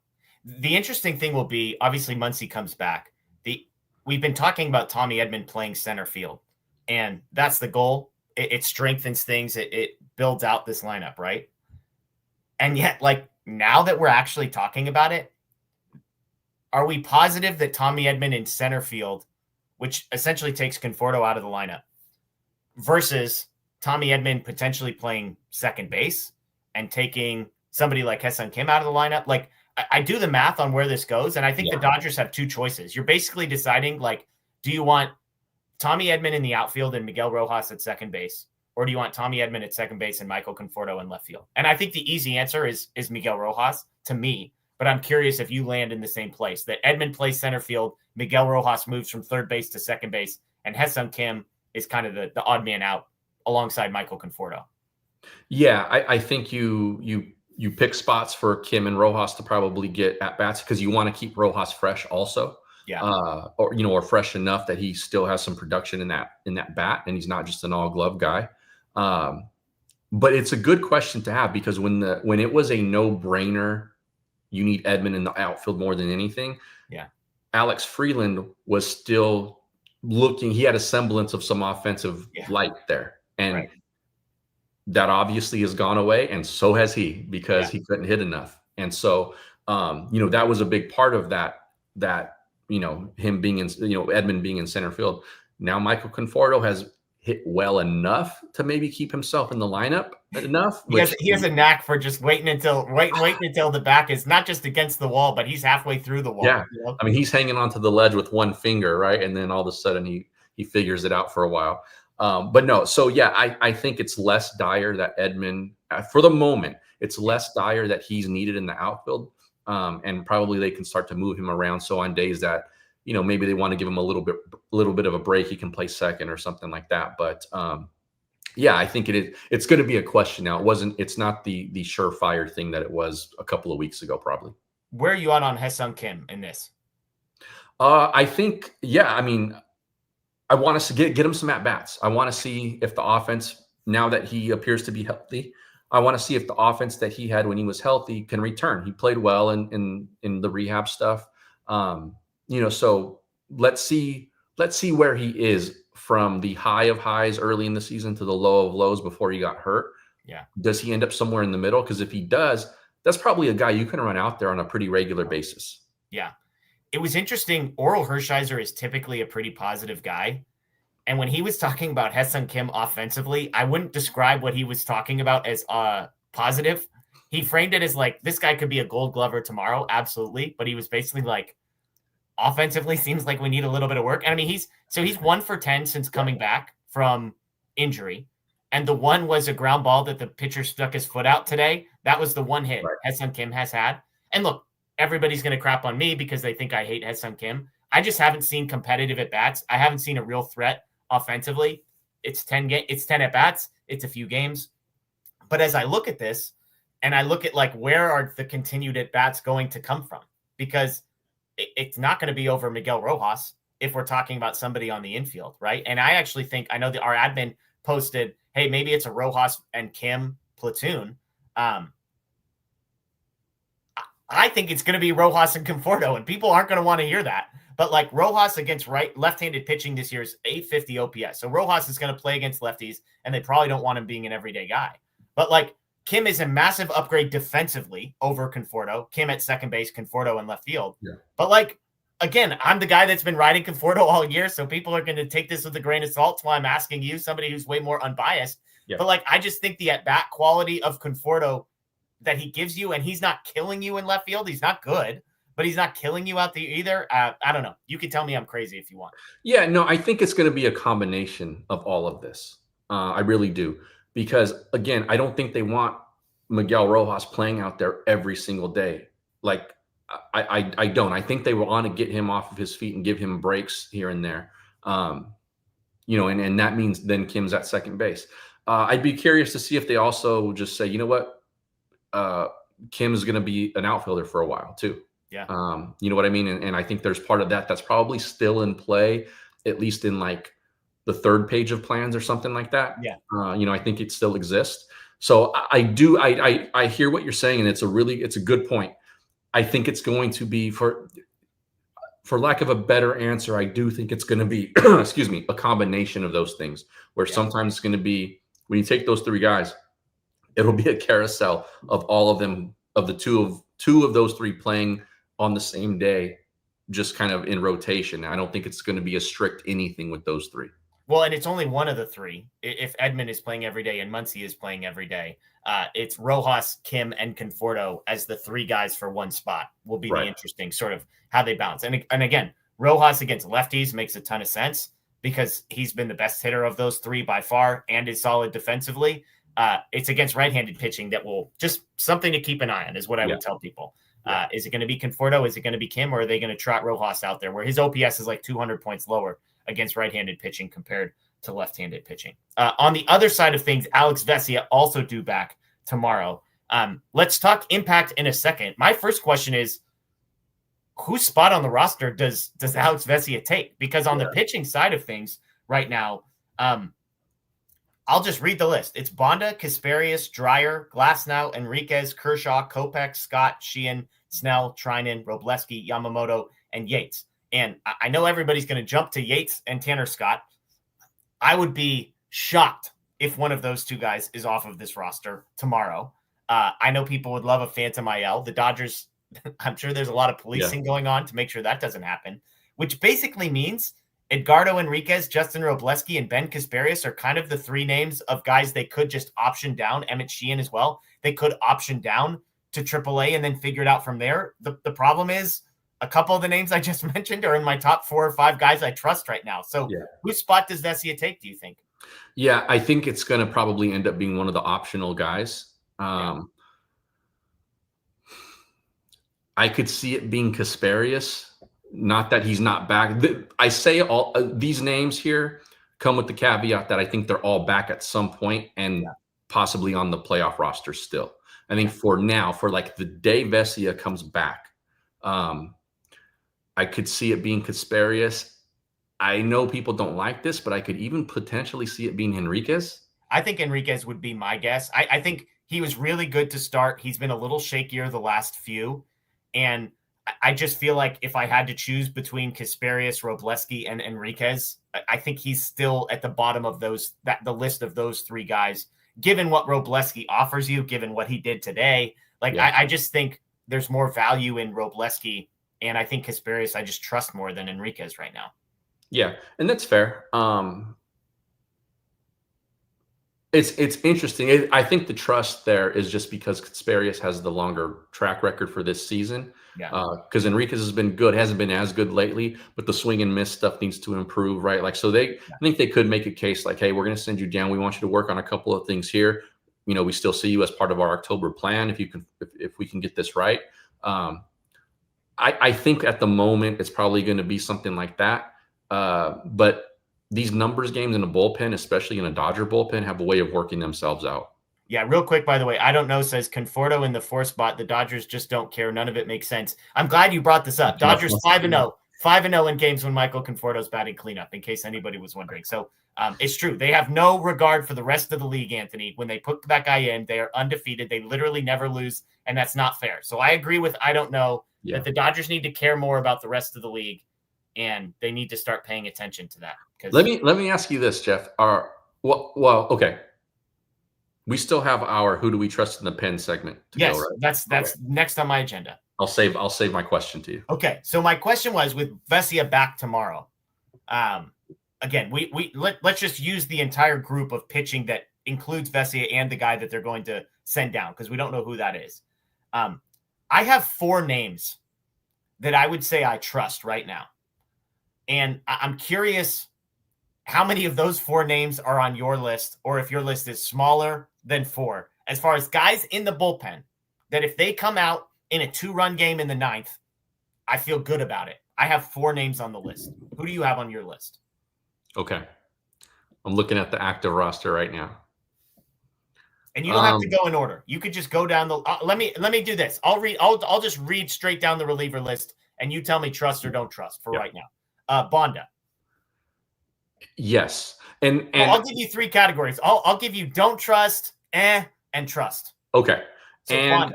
The interesting thing will be, obviously Muncy comes back. We've been talking about Tommy Edman playing center field, and that's the goal. It strengthens things. It builds out this lineup, right? And yet, like, now that we're actually talking about it, are we positive that Tommy Edman in center field, which essentially takes Conforto out of the lineup, versus Tommy Edman potentially playing second base and taking somebody like Ha-Seong Kim out of the lineup? Like, I do the math on where this goes, and I think the Dodgers have two choices. You're basically deciding, like, do you want Tommy Edman in the outfield and Miguel Rojas at second base, or do you want Tommy Edman at second base and Michael Conforto in left field? And I think the easy answer is Miguel Rojas to me, but I'm curious if you land in the same place, that Edman plays center field, Miguel Rojas moves from third base to second base, and Ha-Seong Kim is kind of the odd man out alongside Michael Conforto. Yeah, I think you pick spots for Kim and Rojas to probably get at bats, because you want to keep Rojas fresh also. Or fresh enough that he still has some production in that bat, and he's not just an all glove guy. But it's a good question to have, because when it was a no brainer, you need Edman in the outfield more than anything. Yeah, Alex Freeland was still looking. He had a semblance of some offensive light there, and that obviously has gone away, and so has he, because he couldn't hit enough. And so, that was a big part of that. Him being in, Edman being in center field. Now Michael Conforto hit well enough to maybe keep himself in the lineup enough. He has a knack for just waiting until the back is not just against the wall, but he's halfway through the wall. Yeah. You know? I mean, he's hanging onto the ledge with one finger, right? And then all of a sudden he figures it out for a while. But no, so yeah, I think it's less dire that Edman, for the moment, it's less dire that he's needed in the outfield. And probably they can start to move him around. So on days that, maybe they want to give him a little bit of a break, he can play second or something like that. But yeah, I think it's going to be a question now. It's not the surefire thing that it was a couple of weeks ago, probably. Where are you on Ha-Seong Kim in this? I think, yeah, I mean, I want to get him some at-bats. I want to see if the offense, now that he appears to be healthy, I want to see if the offense that he had when he was healthy can return. He played well in the rehab stuff. So let's see where he is from the high of highs early in the season to the low of lows before he got hurt. Yeah. Does he end up somewhere in the middle? Because if he does, that's probably a guy you can run out there on a pretty regular basis. Yeah. It was interesting. Oral Hershiser is typically a pretty positive guy. And when he was talking about Ha-Seong Kim offensively, I wouldn't describe what he was talking about as positive. He framed it as like, this guy could be a Gold Glover tomorrow. Absolutely. But he was basically like, offensively seems like we need a little bit of work. And I mean, he's 1 for 10 since coming back from injury. And the one was a ground ball that the pitcher stuck his foot out today. That was the one hit Ha-Seong Kim has had. And look, everybody's going to crap on me because they think I hate Ha-Seong Kim. I just haven't seen competitive at-bats. I haven't seen a real threat offensively. It's 10 at-bats. It's a few games. But as I look at this and I look at like, where are the continued at-bats going to come from? Because it's not going to be over Miguel Rojas if we're talking about somebody on the infield, right? And I actually think, I know that our admin posted, hey, maybe it's a Rojas and Kim platoon. I think it's going to be Rojas and Conforto, and people aren't going to want to hear that. But like Rojas against left-handed pitching this year is 850 OPS. So Rojas is going to play against lefties, and they probably don't want him being an everyday guy. But like Kim is a massive upgrade defensively over Conforto. Kim at second base, Conforto in left field. Yeah. But like, again, I'm the guy that's been riding Conforto all year, so people are going to take this with a grain of salt. That's why I'm asking you, somebody who's way more unbiased. Yeah. But like, I just think the at-bat quality of Conforto that he gives you, and he's not killing you in left field. He's not good, but he's not killing you out there either. I don't know. You can tell me I'm crazy if you want. Yeah, no, I think it's going to be a combination of all of this. I really do. Because, again, I don't think they want Miguel Rojas playing out there every single day. Like, I don't. I think they want to get him off of his feet and give him breaks here and there. And that means then Kim's at second base. I'd be curious to see if they also just say, you know what? Kim's going to be an outfielder for a while too. Yeah. You know what I mean? And I think there's part of that that's probably still in play, at least in like the third page of plans or something like that. Yeah. I think it still exists. So I hear what you're saying, and it's a good point. I think it's going to be, for lack of a better answer, I do think it's going to be, a combination of those things, where sometimes it's going to be, when you take those three guys, it'll be a carousel of all of them, of the two of those three playing on the same day, just kind of in rotation. I don't think it's going to be a strict anything with those three. Well, and it's only one of the three. If Edman is playing every day and Muncy is playing every day, it's Rojas, Kim, and Conforto as the three guys for one spot will be the interesting sort of how they bounce. And again, Rojas against lefties makes a ton of sense because he's been the best hitter of those three by far and is solid defensively. It's against right-handed pitching that will just something to keep an eye on is what I would tell people. Is it going to be Conforto? Is it going to be Kim? Or are they going to trot Rojas out there where his OPS is like 200 points lower against right-handed pitching compared to left-handed pitching? On the other side of things, Alex Vesia also due back tomorrow. Let's talk impact in a second. My first question is, whose spot on the roster does Alex Vesia take? Because on the pitching side of things right now, I'll just read the list. It's Bonda, Kasparius, Dreyer, Glasnow, Enriquez, Kershaw, Kopech, Scott, Sheehan, Snell, Trinan, Robleski, Yamamoto, and Yates. And I know everybody's going to jump to Yates and Tanner Scott. I would be shocked if one of those two guys is off of this roster tomorrow. I know people would love a phantom IL. The Dodgers, I'm sure there's a lot of policing going on to make sure that doesn't happen, which basically means Edgardo Enriquez, Justin Robleski, and Ben Kasparius are kind of the three names of guys they could just option down. Emmett Sheehan as well. They could option down to AAA and then figure it out from there. The problem is a couple of the names I just mentioned are in my top 4 or 5 guys I trust right now. So whose spot does Vesia take, do you think? Yeah, I think it's going to probably end up being one of the optional guys. I could see it being Kasparius. Not that he's not back. I say all these names here come with the caveat that I think they're all back at some point and possibly on the playoff roster still. I think for now, for like the day Vesia comes back, I could see it being Kasparius. I know people don't like this, but I could even potentially see it being Enriquez. I think Enriquez would be my guess. I think he was really good to start. He's been a little shakier the last few. And I just feel like if I had to choose between Kasparius, Robleski, and Enriquez, I think he's still at the bottom of the list of those 3 guys, given what Robleski offers you, given what he did today. I just think there's more value in Robleski, and I think Kasparius I just trust more than Enriquez right now. Yeah, and that's fair. It's interesting. I think the trust there is just because Kasparius has the longer track record for this season. Because Enriquez has been good, hasn't been as good lately, but the swing and miss stuff needs to improve, right? I think they could make a case like, hey, we're going to send you down. We want you to work on a couple of things here. We still see you as part of our October plan if we can get this right. I think at the moment it's probably going to be something like that. But these numbers games in a bullpen, especially in a Dodger bullpen, have a way of working themselves out. Yeah, real quick, by the way, I don't know, says Conforto in the 4 spot. The Dodgers just don't care. None of it makes sense. I'm glad you brought this up. Dodgers 5-0. 5-0 in games when Michael Conforto's batting cleanup, in case anybody was wondering. So it's true. They have no regard for the rest of the league, Anthony. When they put that guy in, they are undefeated. They literally never lose, and that's not fair. So I agree with I don't know that the Dodgers need to care more about the rest of the league, and they need to start paying attention to that. Let me ask you this, Jeff. Okay. We still have our "Who do we trust in the pen" segment to go, right? That's next on my agenda. I'll save my question to you. Okay, so my question was with Vesia back tomorrow. Again, let's just use the entire group of pitching that includes Vesia and the guy that they're going to send down because we don't know who that is. I have 4 names that I would say I trust right now, and I'm curious how many of those 4 names are on your list, or if your list is smaller than 4, as far as guys in the bullpen that if they come out in a 2-run game in the 9th, I feel good about it. I have 4 names on the list. Who do you have on your list? Okay. I'm looking at the active roster right now. And you don't have to go in order. You could just go down the let me do this. I'll just read straight down the reliever list and you tell me trust or don't trust for right now. Bonda. Yes. And I'll give you 3 categories. I'll give you don't trust, and trust. Okay. So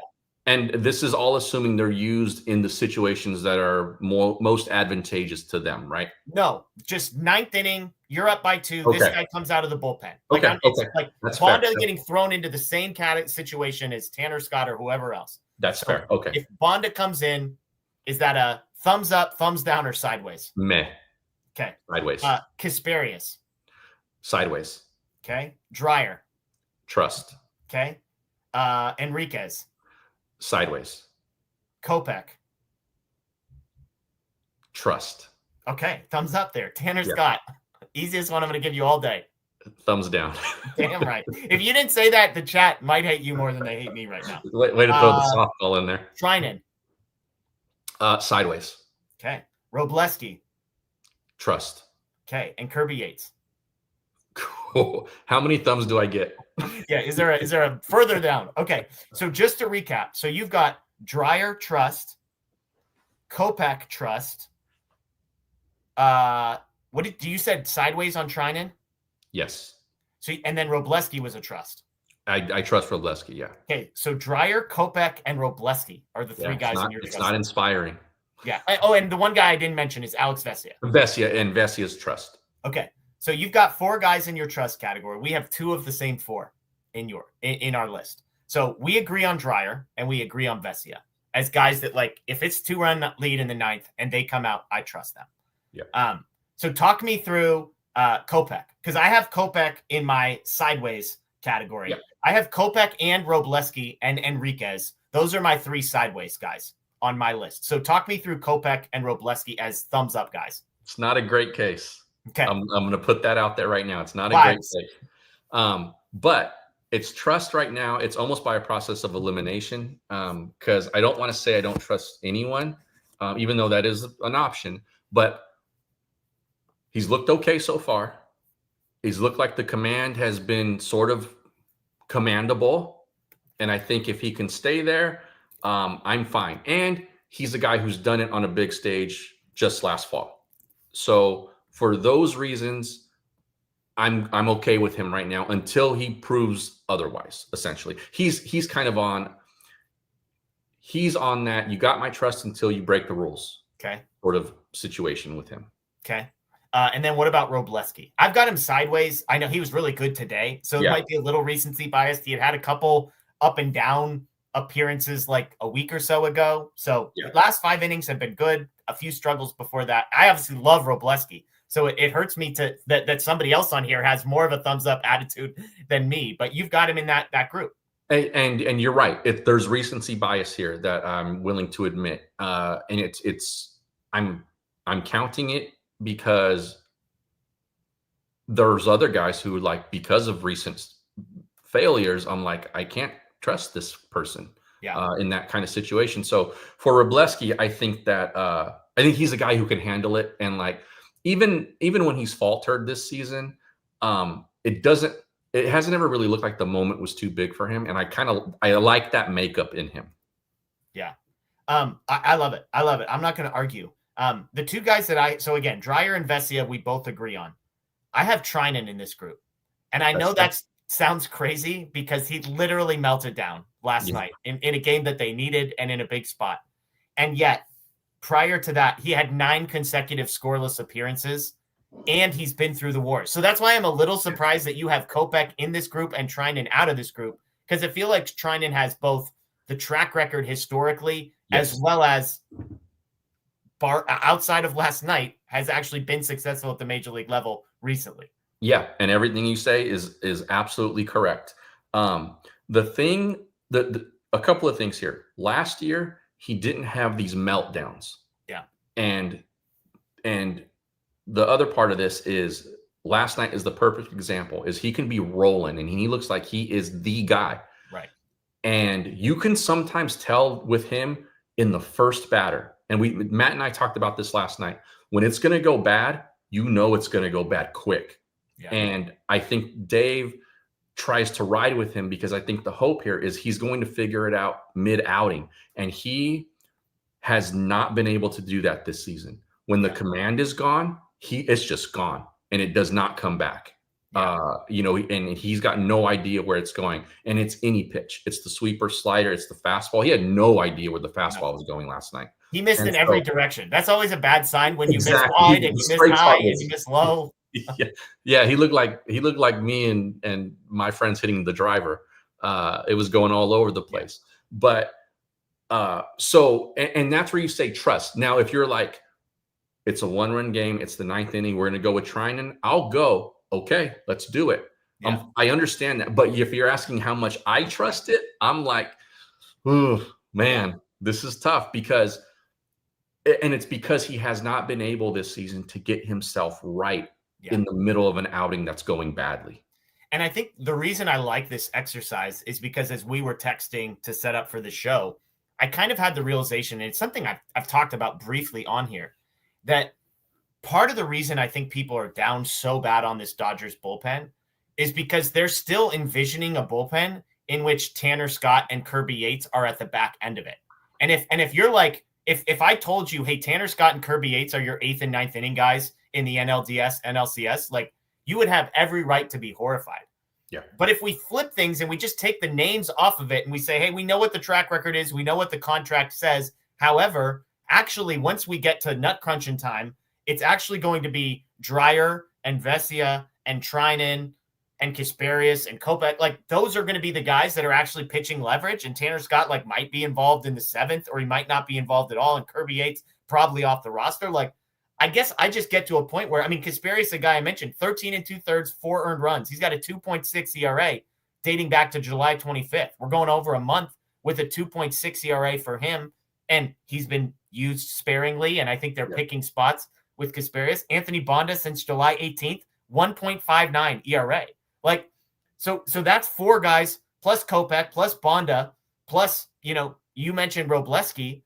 and this is all assuming they're used in the situations that are most advantageous to them, right? No, just 9th inning. You're up by 2. Okay. This guy comes out of the bullpen. Okay. That's Bonda fair. Getting thrown into the same situation as Tanner Scott or whoever else. That's fair. Okay. If Bonda comes in, is that a thumbs up, thumbs down, or sideways? Meh. Okay. Sideways. Kasparius. Sideways. Okay. Dryer. Trust. Okay. Enriquez. Sideways. Kopech. Trust. Okay. Thumbs up there. Tanner Scott. Easiest one I'm going to give you all day. Thumbs down. Damn right. If you didn't say that, the chat might hate you more than they hate me right now. Way to throw the softball in there. Trinan. Sideways. Okay. Robleski. Trust. Okay. And Kirby Yates. Cool. How many thumbs do I get? Yeah. Is there a further down? Okay. So just to recap. So you've got Dryer, trust. Kopech, trust. Do you said sideways on Trinan? Yes. So and then Robleski was a trust. I trust Robleski, yeah. Okay. So Dryer, Kopech, and Robleski are the 3 guys in your trust. It's not inspiring. Yeah. Oh, and the one guy I didn't mention is Alex Vesia. Vesia's trust. Okay. So you've got 4 guys in your trust category. We have 2 of the same 4 in our list. So we agree on Dryer and we agree on Vesia as guys that if it's 2-run lead in the 9th and they come out, I trust them. Yeah. So talk me through Kopech, because I have Kopech in my sideways category. Yeah. I have Kopech and Robleski and Enriquez. Those are my 3 sideways guys on my list. So talk me through Kopech and Robleski as thumbs up guys. It's not a great case. Okay. I'm going to put that out there right now. It's not a Vibes. great case. But it's trust right now. It's almost by a process of elimination, because I don't want to say I don't trust anyone, even though that is an option. But he's looked okay so far. He's looked like the command has been sort of commandable. And I think if he can stay there, I'm fine. And he's a guy who's done it on a big stage just last fall. So for those reasons, I'm okay with him right now until he proves otherwise. Essentially, he's kind of on. He's on that. You got my trust until you break the rules. Okay. Sort of situation with him. Okay. And then what about Robleski? I've got him sideways. I know he was really good today, so it might be a little recency biased. He had a couple up and down appearances like a week or so ago. So the last 5 innings have been good. A few struggles before that. I obviously love Robleski. So it hurts me that somebody else on here has more of a thumbs up attitude than me, but you've got him in that group. And you're right. There's recency bias here that I'm willing to admit. And I'm counting it because there's other guys who, like, because of recent failures, I'm like, I can't trust this person in that kind of situation. So for Robleski, I think he's a guy who can handle it. And like, even when he's faltered this season, it hasn't ever really looked like the moment was too big for him. And I like that makeup in him. Yeah. I love it. I love it. I'm not going to argue. The 2 guys so again, Dreyer and Vesia, we both agree on. I have Treinen in this group. And I know that sounds crazy because he literally melted down last night in a game that they needed and in a big spot. And yet, prior to that, he had 9 consecutive scoreless appearances, and he's been through the wars. So that's why I'm a little surprised that you have Kopech in this group and Treinen out of this group, because I feel like Treinen has both the track record historically as well as outside of last night has actually been successful at the major league level recently. Yeah, and everything you say is absolutely correct. A couple of things here. Last year, he didn't have these meltdowns. Yeah. And the other part of this is last night is the perfect example, is he can be rolling and he looks like he is the guy. Right. And you can sometimes tell with him in the first batter. And Matt and I talked about this last night. When it's going to go bad, you know it's going to go bad quick. Yeah. And I think Dave tries to ride with him because I think the hope here is he's going to figure it out mid-outing. And he has not been able to do that this season. When the command is gone, it's just gone and it does not come back. And he's got no idea where it's going. And it's any pitch. It's the sweeper, slider, it's the fastball. He had no idea where the fastball was going last night. He missed in every direction. That's always a bad sign when you miss wide and you miss high and you miss low. Yeah, he looked like me and my friends hitting the driver. It was going all over the place. But so that's where you say trust. Now, if you're like, it's a 1-run game, it's the 9th inning, we're going to go with Treinen, I'll go. Okay, let's do it. Yeah. I understand that. But if you're asking how much I trust it, I'm like, oh man, this is tough because he has not been able this season to get himself right in the middle of an outing that's going badly. And I think the reason I like this exercise is because as we were texting to set up for the show, I kind of had the realization, and it's something I've talked about briefly on here, that part of the reason I think people are down so bad on this Dodgers bullpen is because they're still envisioning a bullpen in which Tanner Scott and Kirby Yates are at the back end of it. And if you're like, if I told you, hey, Tanner Scott and Kirby Yates are your 8th and 9th inning guys in the NLDS, NLCS, like you would have every right to be horrified. Yeah. But if we flip things and we just take the names off of it and we say, hey, we know what the track record is, we know what the contract says. However, actually, once we get to nut crunching time, it's actually going to be Dreyer and Vesia and Treinen and Kasparius and Kopech. Like those are going to be the guys that are actually pitching leverage. And Tanner Scott might be involved in the 7th, or he might not be involved at all. And Kirby Yates probably off the roster. Like I guess I just get to a point where, I mean, Kasperius, the guy I mentioned, 13 2/3, 4 earned runs. He's got a 2.6 ERA dating back to July 25th. We're going over a month with a 2.6 ERA for him, and he's been used sparingly, and I think they're picking spots with Kasperius. Anthony Bonda since July 18th, 1.59 ERA. Like, so that's 4 guys plus Kopech plus Bonda plus, you mentioned Robleski.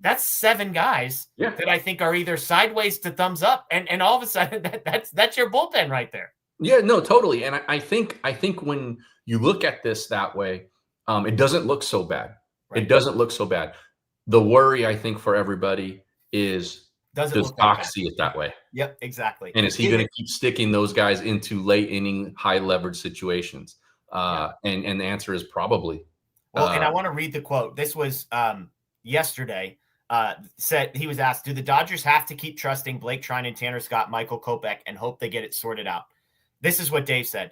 That's 7 guys that I think are either sideways to thumbs up, and all of a sudden that's your bullpen right there. Yeah, no, totally. And I think when you look at this that way, it doesn't look so bad. Right. It doesn't look so bad. The worry, I think, for everybody is, does Doc see it that way? Yep, exactly. And is he going to keep sticking those guys into late inning, high leverage situations? And the answer is probably. Well, and I want to read the quote. This was yesterday. Said he was asked, do the Dodgers have to keep trusting Blake Treinen, Tanner Scott, Michael Kopech, and hope they get it sorted out? This is what Dave said.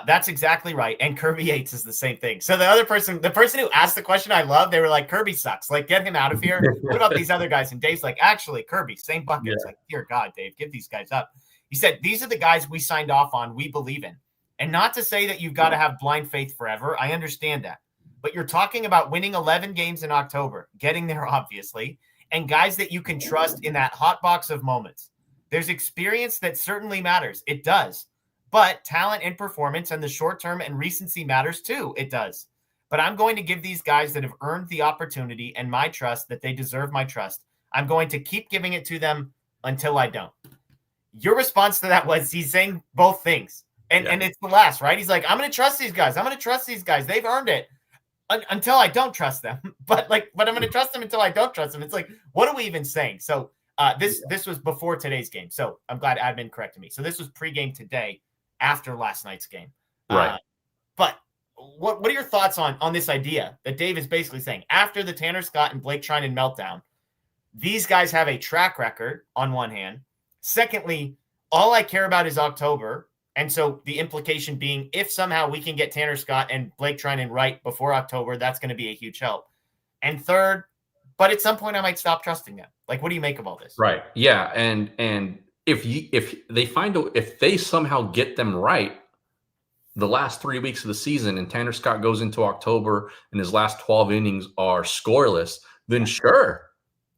That's exactly right. And Kirby Yates is the same thing. So the person who asked the question, I love, they were like, Kirby sucks. Like, get him out of here. What about these other guys? And Dave's like, actually, Kirby, same bucket. It's like, dear God, Dave, give these guys up. He said, these are the guys we signed off on, we believe in. And not to say that you've got to have blind faith forever. I understand that. But you're talking about winning 11 games in October, getting there, obviously, and guys that you can trust in that hot box of moments. There's experience that certainly matters. It does. But talent and performance and the short term and recency matters too. It does. But I'm going to give these guys that have earned the opportunity and my trust, that they deserve my trust. I'm going to keep giving it to them until I don't. Your response to that was he's saying both things. And it's the last, right? He's like, I'm going to trust these guys. I'm going to trust these guys. They've earned it until I don't trust them. But I'm going to trust them until I don't trust them. It's like, what are we even saying? So this was before today's game. So I'm glad admin corrected me. So this was pregame today after last night's game. Right. But what are your thoughts on this idea that Dave is basically saying after the Tanner Scott and Blake Treinen meltdown, these guys have a track record on one hand. Secondly, all I care about is October. And so the implication being, if somehow we can get Tanner Scott and Blake Treinen right before October, that's going to be a huge help. And third, but at some point I might stop trusting them. Like, what do you make of all this? Right. Yeah. And if they somehow get them right the last 3 weeks of the season and Tanner Scott goes into October and his last 12 innings are scoreless, then sure.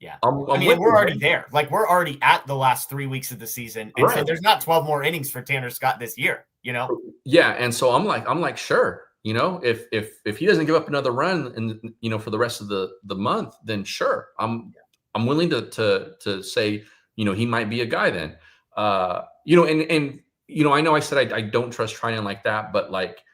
Yeah. We're already there. Like, we're already at the last 3 weeks of the season. And so there's not 12 more innings for Tanner Scott this year, Yeah. And so I'm like, sure. If he doesn't give up another run and, for the rest of the month, then sure. I'm willing to say, he might be a guy then, I know I said I don't trust Treinen like that, but like,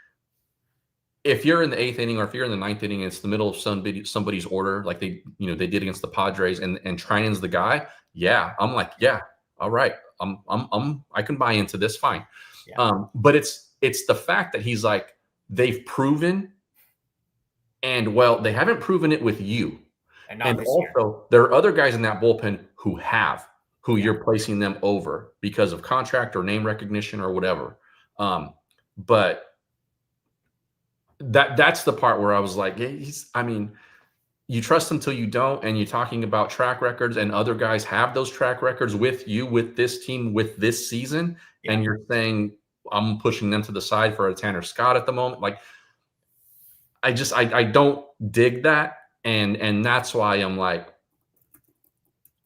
if you're in the 8th inning or if you're in the 9th inning, and it's the middle of somebody's order, like they did against the Padres, and Treinen's the guy. Yeah, I'm like, yeah, all right, I can buy into this, fine. Yeah. But it's the fact that he's like, they've proven, and well, they haven't proven it with you, and also there are other guys in that bullpen who you're placing them over because of contract or name recognition or whatever. But that's the part where I was like, you trust him till you don't, and you're talking about track records, and other guys have those track records with you, with this team, with this season, and you're saying I'm pushing them to the side for a Tanner Scott at the moment. Like, I don't dig that, and that's why I'm like,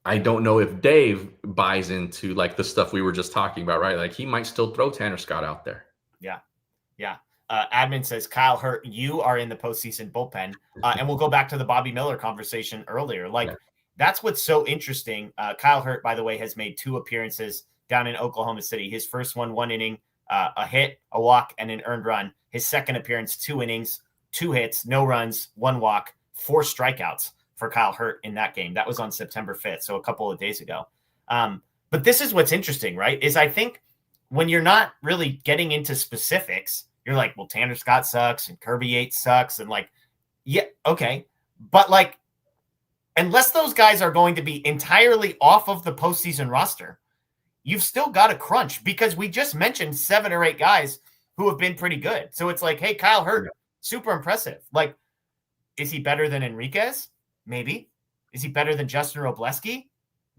I don't know if Dave buys into like the stuff we were just talking about, right? Like, he might still throw Tanner Scott out there. Yeah. Admin says, Kyle Hurt, you are in the postseason bullpen. And we'll go back to the Bobby Miller conversation earlier. Like, that's what's so interesting. Kyle Hurt, by the way, has made 2 appearances down in Oklahoma City. His first one inning, a hit, a walk, and an earned run. His second appearance, 2 innings, 2 hits, no runs, 1 walk, 4 strikeouts for Kyle Hurt in that game. That was on September 5th, so a couple of days ago. But this is what's interesting, right? Is I think when you're not really getting into specifics, you're like, well, Tanner Scott sucks and Kirby Yates sucks. And like, yeah, okay. But like, unless those guys are going to be entirely off of the postseason roster, you've still got to crunch, because we just mentioned 7 or 8 guys who have been pretty good. So it's like, hey, Kyle Hurt, super impressive. Like, is he better than Enriquez? Maybe. Is he better than Justin Robleski?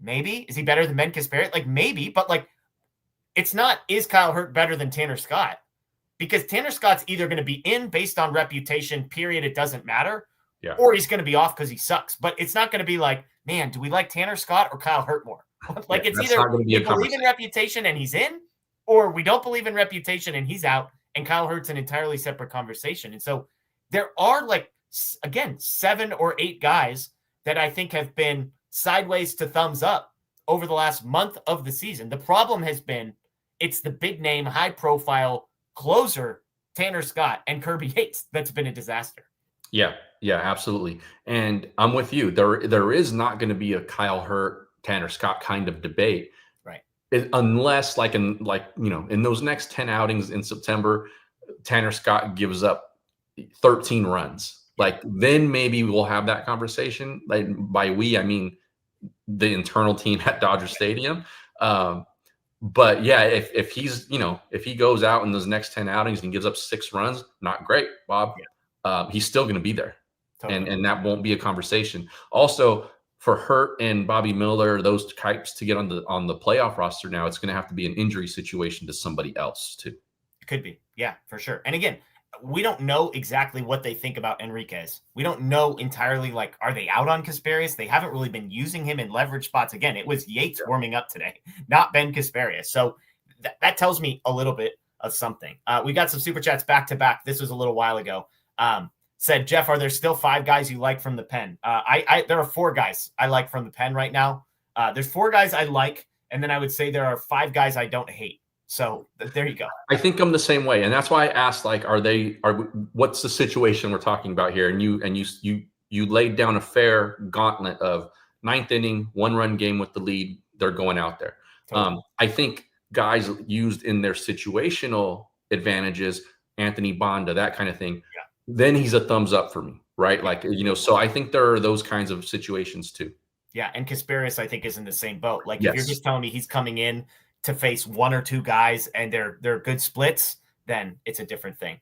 Maybe. Is he better than Ben Casparius? Like, maybe, but like, it's not, is Kyle Hurt better than Tanner Scott? Because Tanner Scott's either going to be in based on reputation, period, it doesn't matter, or he's going to be off because he sucks. But it's not going to be like, man, do we like Tanner Scott or Kyle Hurt more? Like, it's either we believe in reputation and he's in, or we don't believe in reputation and he's out, and Kyle Hurt's an entirely separate conversation. And so there are, like, again, 7 or 8 guys that I think have been sideways to thumbs up over the last month of the season. The problem has been it's the big name, high profile closer, Tanner Scott and Kirby Yates, that's been a disaster. Yeah, absolutely. And I'm with you. There is not going to be a Kyle Hurt, Tanner Scott kind of debate, right? Unless in those next 10 outings in September, Tanner Scott gives up 13 runs. Like, then maybe we'll have that conversation. Like, by we, I mean the internal team at Dodger Stadium. But yeah, if he's, if he goes out in those next 10 outings and gives up 6 runs, not great, Bob. He's still going to be there. Totally. And that won't be a conversation. Also, for Hurt and Bobby Miller, those types to get on the playoff roster now, it's going to have to be an injury situation to somebody else too. It could be. Yeah, for sure. And again, we don't know exactly what they think about Enriquez. We don't know entirely, like, are they out on Casparius? They haven't really been using him in leverage spots. Again, it was Yates warming up today, not Ben Casparius. So that tells me a little bit of something. We got some super chats back to back. This was a little while ago. Said, Jeff, are there still 5 guys you like from the pen? There are 4 guys I like from the pen right now. There's 4 guys I like, and then I would say there are 5 guys I don't hate. So there you go. I think I'm the same way, and that's why I asked, like, what's the situation we're talking about here? And you laid down a fair gauntlet of 9th inning, 1-run game with the lead. They're going out there. Totally. I think guys used in their situational advantages, Anthony Banda, that kind of thing. Then he's a thumbs up for me, right? Like, so I think there are those kinds of situations too. Yeah, and Casparius, I think, is in the same boat. Like, if you're just telling me he's coming in to face 1 or 2 guys and they're good splits, then it's a different thing.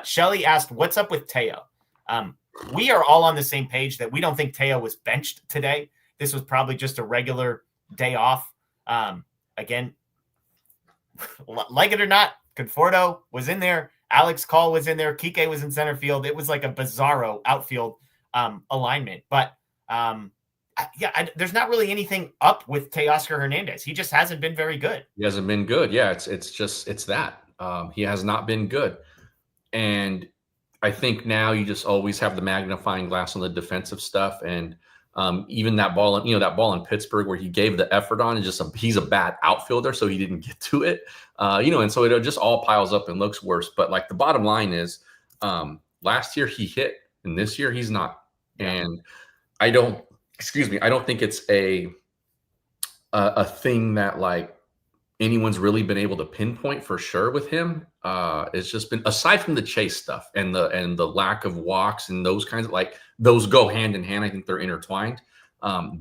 Shelly asked, what's up with Teo? We are all on the same page that we don't think Teo was benched today. This was probably just a regular day off. Again, like it or not, Conforto was in there. Alex Call was in there. Kike was in center field. It was like a bizarro outfield alignment. But there's not really anything up with Teoscar Hernandez. He just hasn't been very good. He hasn't been good. Yeah, it's that. He has not been good. And I think now you just always have the magnifying glass on the defensive stuff. And even that ball, in Pittsburgh where he gave the effort on, he's a bad outfielder, so he didn't get to it. And so it just all piles up and looks worse. But like, the bottom line is, last year he hit, and this year he's not. And I don't think it's a thing that, like, anyone's really been able to pinpoint for sure with him. It's just been, aside from the chase stuff and the lack of walks and those kinds of, like, those go hand in hand. I think they're intertwined.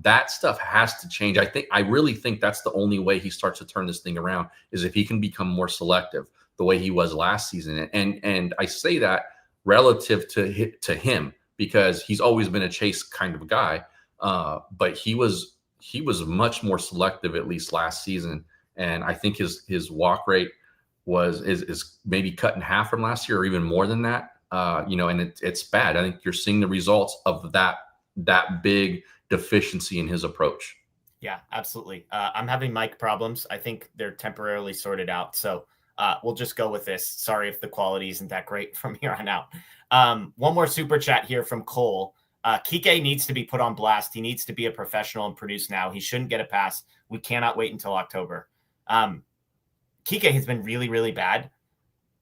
That stuff has to change. I really think that's the only way he starts to turn this thing around, is if he can become more selective the way he was last season. And I say that relative to him, because he's always been a chase kind of a guy. But he was much more selective, at least last season. And I think his walk rate is maybe cut in half from last year, or even more than that. And it's bad. I think you're seeing the results of that big deficiency in his approach. Yeah, absolutely. I'm having mic problems. I think they're temporarily sorted out. So we'll just go with this. Sorry if the quality isn't that great from here on out. One more super chat here from Cole. Kike needs to be put on blast. He needs to be a professional and produce now. He shouldn't get a pass. We cannot wait until October. Kike has been really, really bad.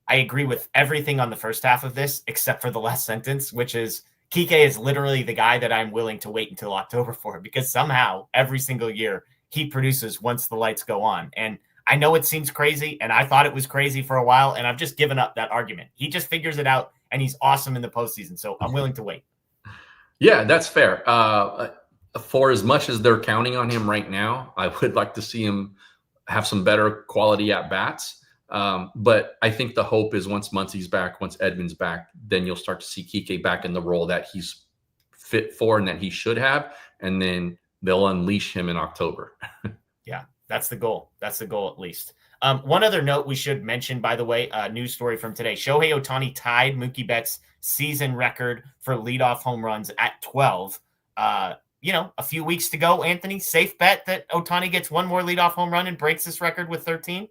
I agree with everything on the first half of this, except for the last sentence, which is Kike is literally the guy that I'm willing to wait until October for, because somehow every single year he produces once the lights go on. And I know it seems crazy, and I thought it was crazy for a while, and I've just given up that argument. He just figures it out, and he's awesome in the postseason. So I'm willing to wait. Yeah, that's fair. For as much as they're counting on him right now, I would like to see him have some better quality at bats. But I think the hope is once Muncy's back, once Edman's back, then you'll start to see Kike back in the role that he's fit for and that he should have. And then they'll unleash him in October. Yeah, that's the goal. That's the goal, at least. One other note we should mention, by the way, news story from today. Shohei Ohtani tied Mookie Betts' season record for leadoff home runs at 12. A few weeks to go, Anthony. Safe bet that Ohtani gets one more leadoff home run and breaks this record with 13?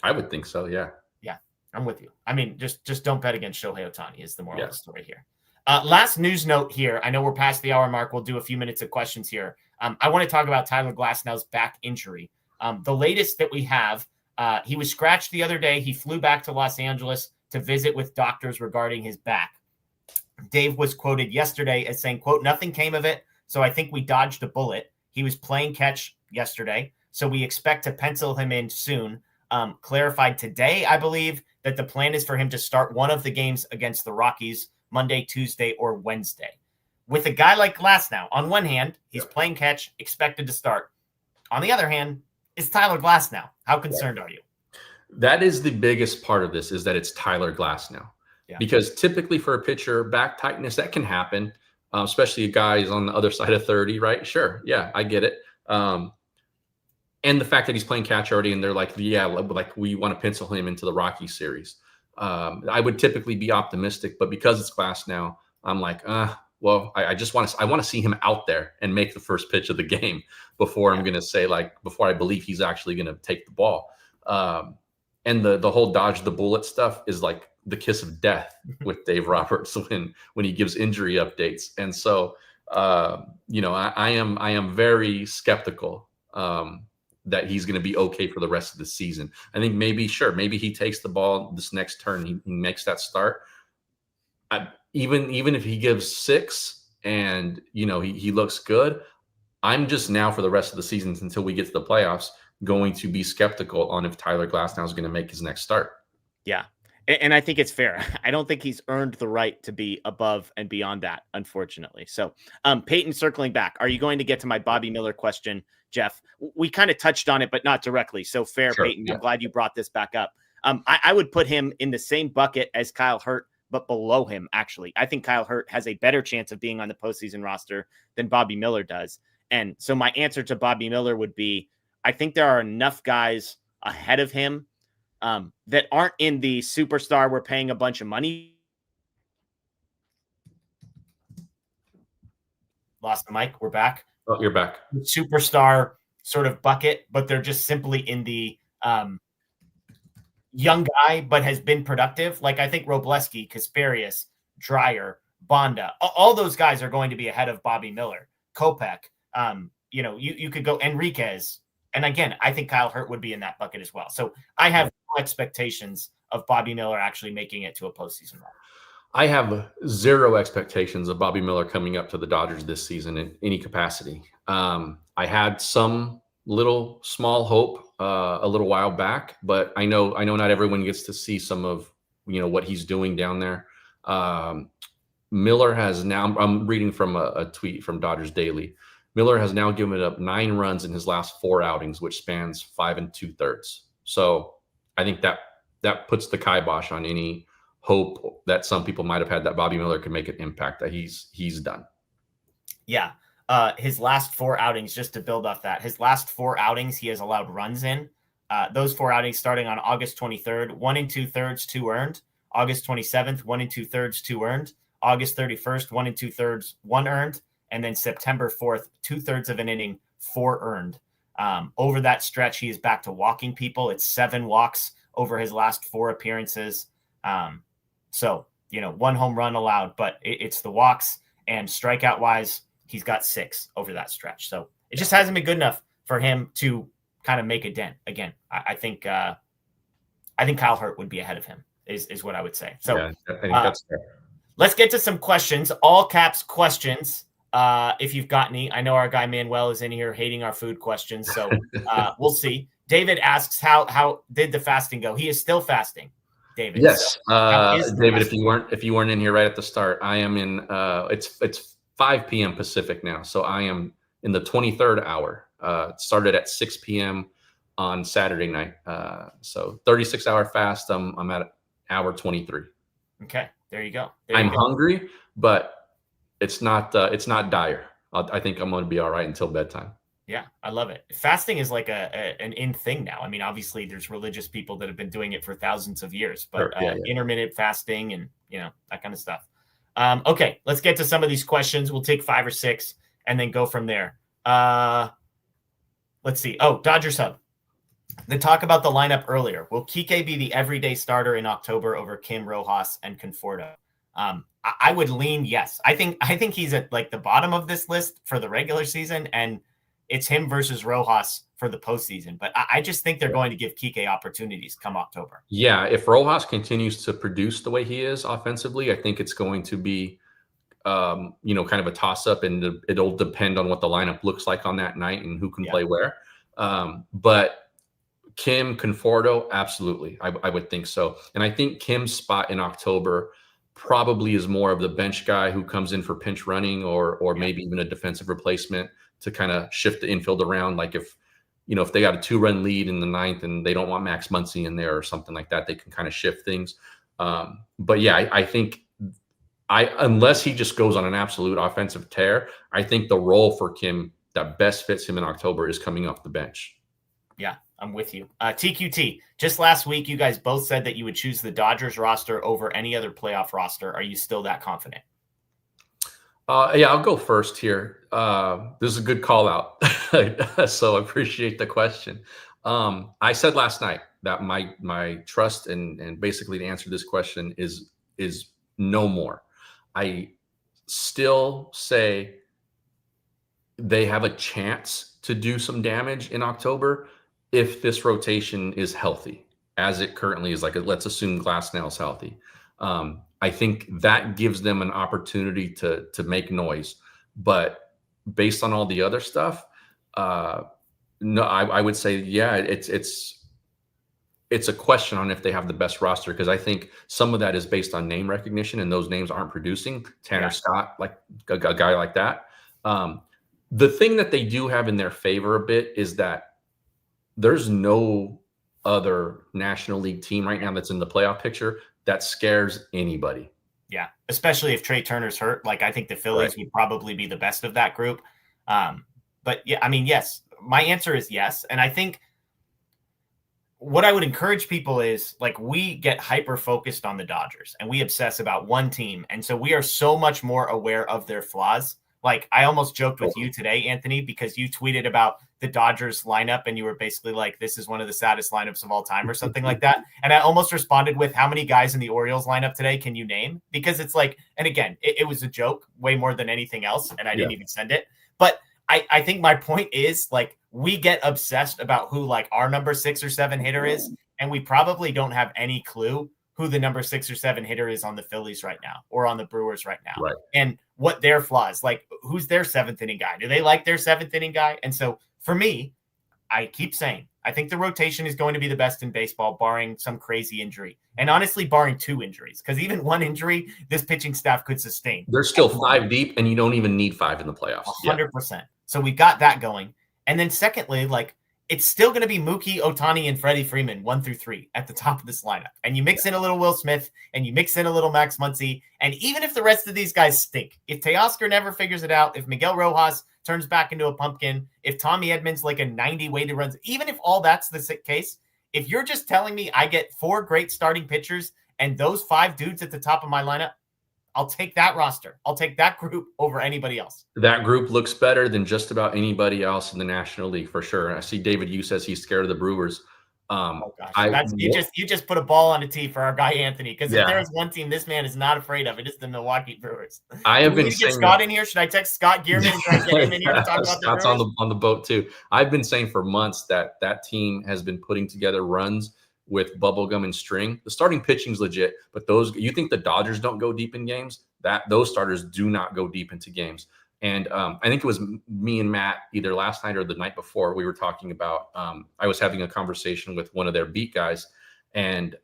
I would think so, yeah. Yeah, I'm with you. I mean, just don't bet against Shohei Ohtani is the moral of the story here. Last news note here. I know we're past the hour mark. We'll do a few minutes of questions here. I want to talk about Tyler Glasnow's back injury. The latest that we have, he was scratched the other day. He flew back to Los Angeles to visit with doctors regarding his back. Dave was quoted yesterday as saying, quote, "Nothing came of it, so I think we dodged a bullet." He was playing catch yesterday, so we expect to pencil him in soon. Clarified today, I believe, that the plan is for him to start one of the games against the Rockies Monday, Tuesday, or Wednesday. With a guy like Glasnow, on one hand, he's playing catch, expected to start. On the other hand, it's Tyler Glasnow. How concerned are you? That is the biggest part of this, is that it's Tyler Glasnow. Yeah. Because typically for a pitcher, back tightness, that can happen, especially a guy who's on the other side of 30, right? Sure. Yeah, I get it. And the fact that he's playing catch already, and they're like, yeah, like we want to pencil him into the Rocky series. I would typically be optimistic, but because it's Glasnow, I'm like, well, I just want to see him out there and make the first pitch of the game before I'm going to say, like, before I believe he's actually going to take the ball. And the whole dodge the bullet stuff is like the kiss of death with Dave Roberts when he gives injury updates. And so, I am very skeptical that he's going to be okay for the rest of the season. I think maybe he takes the ball this next turn, he makes that start. Even if he gives 6 and, he looks good, I'm just now for the rest of the season until we get to the playoffs going to be skeptical on if Tyler Glasnow is going to make his next start. Yeah. And I think it's fair. I don't think he's earned the right to be above and beyond that, unfortunately. So, Peyton, circling back, are you going to get to my Bobby Miller question, Jeff? We kind of touched on it, but not directly. So fair, sure, Peyton. Yeah. I'm glad you brought this back up. I would put him in the same bucket as Kyle Hurt, but below him, actually. I think Kyle Hurt has a better chance of being on the postseason roster than Bobby Miller does. And so my answer to Bobby Miller would be, I think there are enough guys ahead of him that aren't in the superstar we're paying a bunch of money. Lost the mic. We're back. Oh, you're back. Superstar sort of bucket, but they're just simply in the young guy, but has been productive. Like I think Robleski, Kasparius, Dreyer, Bonda, all those guys are going to be ahead of Bobby Miller. Kopech, you could go Enriquez. And again, I think Kyle Hurt would be in that bucket as well. So I have no expectations of Bobby Miller actually making it to a postseason run. I have 0 expectations of Bobby Miller coming up to the Dodgers this season in any capacity. I had some little small hope a little while back, but I know not everyone gets to see some of what he's doing down there. Miller has now, I'm reading from a tweet from Dodgers Daily. Miller has now given up 9 runs in his last 4 outings, which spans 5 2/3. So I think that puts the kibosh on any hope that some people might have had that Bobby Miller could make an impact. That he's done. Yeah. His last 4 outings, just to build off that, his last 4 outings he has allowed runs in. Those 4 outings starting on August 23rd, 1 2/3, 2 earned. August 27th, 1 2/3, 2 earned. August 31st, 1 2/3, 1 earned. And then September 4th, 2/3 of an inning, 4 earned. Over that stretch, he is back to walking people. It's 7 walks over his last 4 appearances. So 1 home run allowed, but it's the walks, and strikeout wise, he's got 6 over that stretch. So it just hasn't been good enough for him to kind of make a dent. Again, I think Kyle Hurt would be ahead of him is what I would say. So yeah, I think that's fair. Let's get to some questions, all caps questions. If you've got any, I know our guy Manuel is in here hating our food questions, so we'll see. David asks, how did the fasting go? He is still fasting, David. Yes, so, David. If you weren't in here right at the start, I am in. It's 5 p.m. Pacific now, so I am in the 23rd hour. It started at 6 p.m. on Saturday night. So 36-hour fast. I'm at hour 23. Okay, there you go. I'm hungry, but it's not dire. I think I'm going to be all right until bedtime. Yeah, I love it. Fasting is like an in thing now. I mean, obviously there's religious people that have been doing it for thousands of years, but intermittent fasting and, that kind of stuff. Okay, let's get to some of these questions. We'll take 5 or 6 and then go from there. Let's see. Oh, Dodgers Hub. They talk about the lineup earlier. Will Kike be the everyday starter in October over Kim, Rojas, and Conforto? I would lean yes. I think he's at like the bottom of this list for the regular season, and it's him versus Rojas for the postseason. But I just think they're going to give Kike opportunities come October. Yeah, if Rojas continues to produce the way he is offensively, I think it's going to be, kind of a toss-up, and it'll depend on what the lineup looks like on that night and who can play where. But Kim, Conforto, absolutely. I would think so. And I think Kim's spot in October probably is more of the bench guy who comes in for pinch running or maybe even a defensive replacement to kind of shift the infield around. Like if they got a 2-run lead in the 9th and they don't want Max Muncy in there or something like that, they can kind of shift things. But yeah, I think unless he just goes on an absolute offensive tear, I think the role for Kim that best fits him in October is coming off the bench. Yeah, I'm with you. TQT, just last week, you guys both said that you would choose the Dodgers roster over any other playoff roster. Are you still that confident? Yeah, I'll go first here. This is a good call out. So I appreciate the question. I said last night that my trust and basically to answer this question is no more. I still say they have a chance to do some damage in October if this rotation is healthy, as it currently is. Like, let's assume Glasnow is healthy. I think that gives them an opportunity to make noise. But based on all the other stuff, no, I would say, yeah, it's a question on if they have the best roster, because I think some of that is based on name recognition, and those names aren't producing. Tanner Scott, like a guy like that. The thing that they do have in their favor a bit is that there's no other National League team right now that's in the playoff picture that scares anybody. Yeah, especially if Trey Turner's hurt. Like, I think the Phillies would probably be the best of that group. But yeah, I mean, yes, my answer is yes. And I think what I would encourage people is, like, we get hyper focused on the Dodgers and we obsess about one team. And so we are so much more aware of their flaws. Like, I almost joked with you today, Anthony, because you tweeted about the Dodgers lineup and you were basically like, this is one of the saddest lineups of all time or something like that. And I almost responded with, how many guys in the Orioles lineup today can you name? Because it's like, and again, it was a joke way more than anything else. And I didn't even send it. But I think my point is, like, we get obsessed about who, like, our number 6 or 7 hitter is. And we probably don't have any clue who the number 6 or 7 hitter is on the Phillies right now or on the Brewers right now. Right. And what their flaws, like, who's their 7th inning guy? Do they like their 7th inning guy? And so for me, I keep saying, I think the rotation is going to be the best in baseball, barring some crazy injury. And honestly, barring 2 injuries, because even 1 injury, this pitching staff could sustain. They're still 5 deep, and you don't even need 5 in the playoffs. 100%. So we got that going. And then secondly, like, it's still going to be Mookie, Ohtani, and Freddie Freeman 1 through 3 at the top of this lineup. And you mix in a little Will Smith, and you mix in a little Max Muncy. And even if the rest of these guys stink, if Teoscar never figures it out, if Miguel Rojas turns back into a pumpkin, if Tommy Edmonds like a 90 weighted runs, even if all that's the case, if you're just telling me I get 4 great starting pitchers and those 5 dudes at the top of my lineup, I'll take that roster. I'll take that group over anybody else. That group looks better than just about anybody else in the National League, for sure. I see David Yu says he's scared of the Brewers. Oh gosh, you just put a ball on a tee for our guy Anthony, because if there's one team this man is not afraid of, it is the Milwaukee Brewers. I have been saying, get Scott in here. Should I text Scott Gearman and try to get him in here to talk about Scott's the Brewers? on the boat too. I've been saying for months that team has been putting together runs with bubblegum and string. The starting pitching's legit, but you think the Dodgers don't go deep in games? Those starters do not go deep into games. And I think it was me and Matt either last night or the night before, we were talking about, I was having a conversation with one of their beat guys, and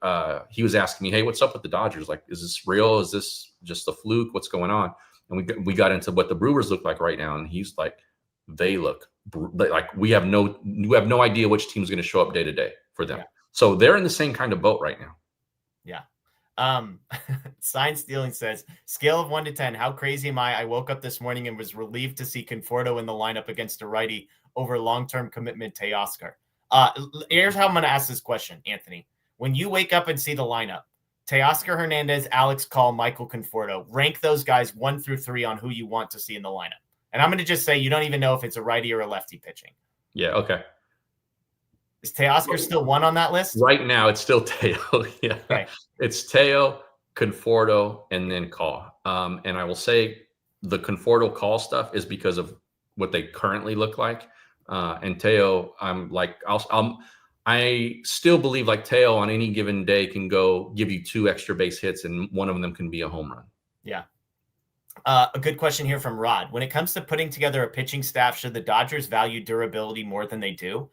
he was asking me, hey, what's up with the Dodgers? Like, is this real? Is this just a fluke? What's going on? And we got into what the Brewers look like right now. And he's like, they look like we have no idea which team's going to show up day to day for them. Yeah. So they're in the same kind of boat right now. Yeah. Sign Stealing says, scale of 1 to 10, how crazy am I? I woke up this morning and was relieved to see Conforto in the lineup against a righty over long-term commitment Teoscar. Here's how I'm going to ask this question, Anthony. When you wake up and see the lineup, Teoscar Hernandez, Alex Call, Michael Conforto, rank those guys 1 through 3 on who you want to see in the lineup. And I'm going to just say you don't even know if it's a righty or a lefty pitching. Yeah, okay. Is Teoscar still 1 on that list? Right now, it's still Teo. Yeah, okay. It's Teo, Conforto, and then Call. And I will say the Conforto Call stuff is because of what they currently look like. And Teo, I still believe like Teo on any given day can go give you 2 extra base hits, and one of them can be a home run. Yeah. A good question here from Rod. When it comes to putting together a pitching staff, should the Dodgers value durability more than they do?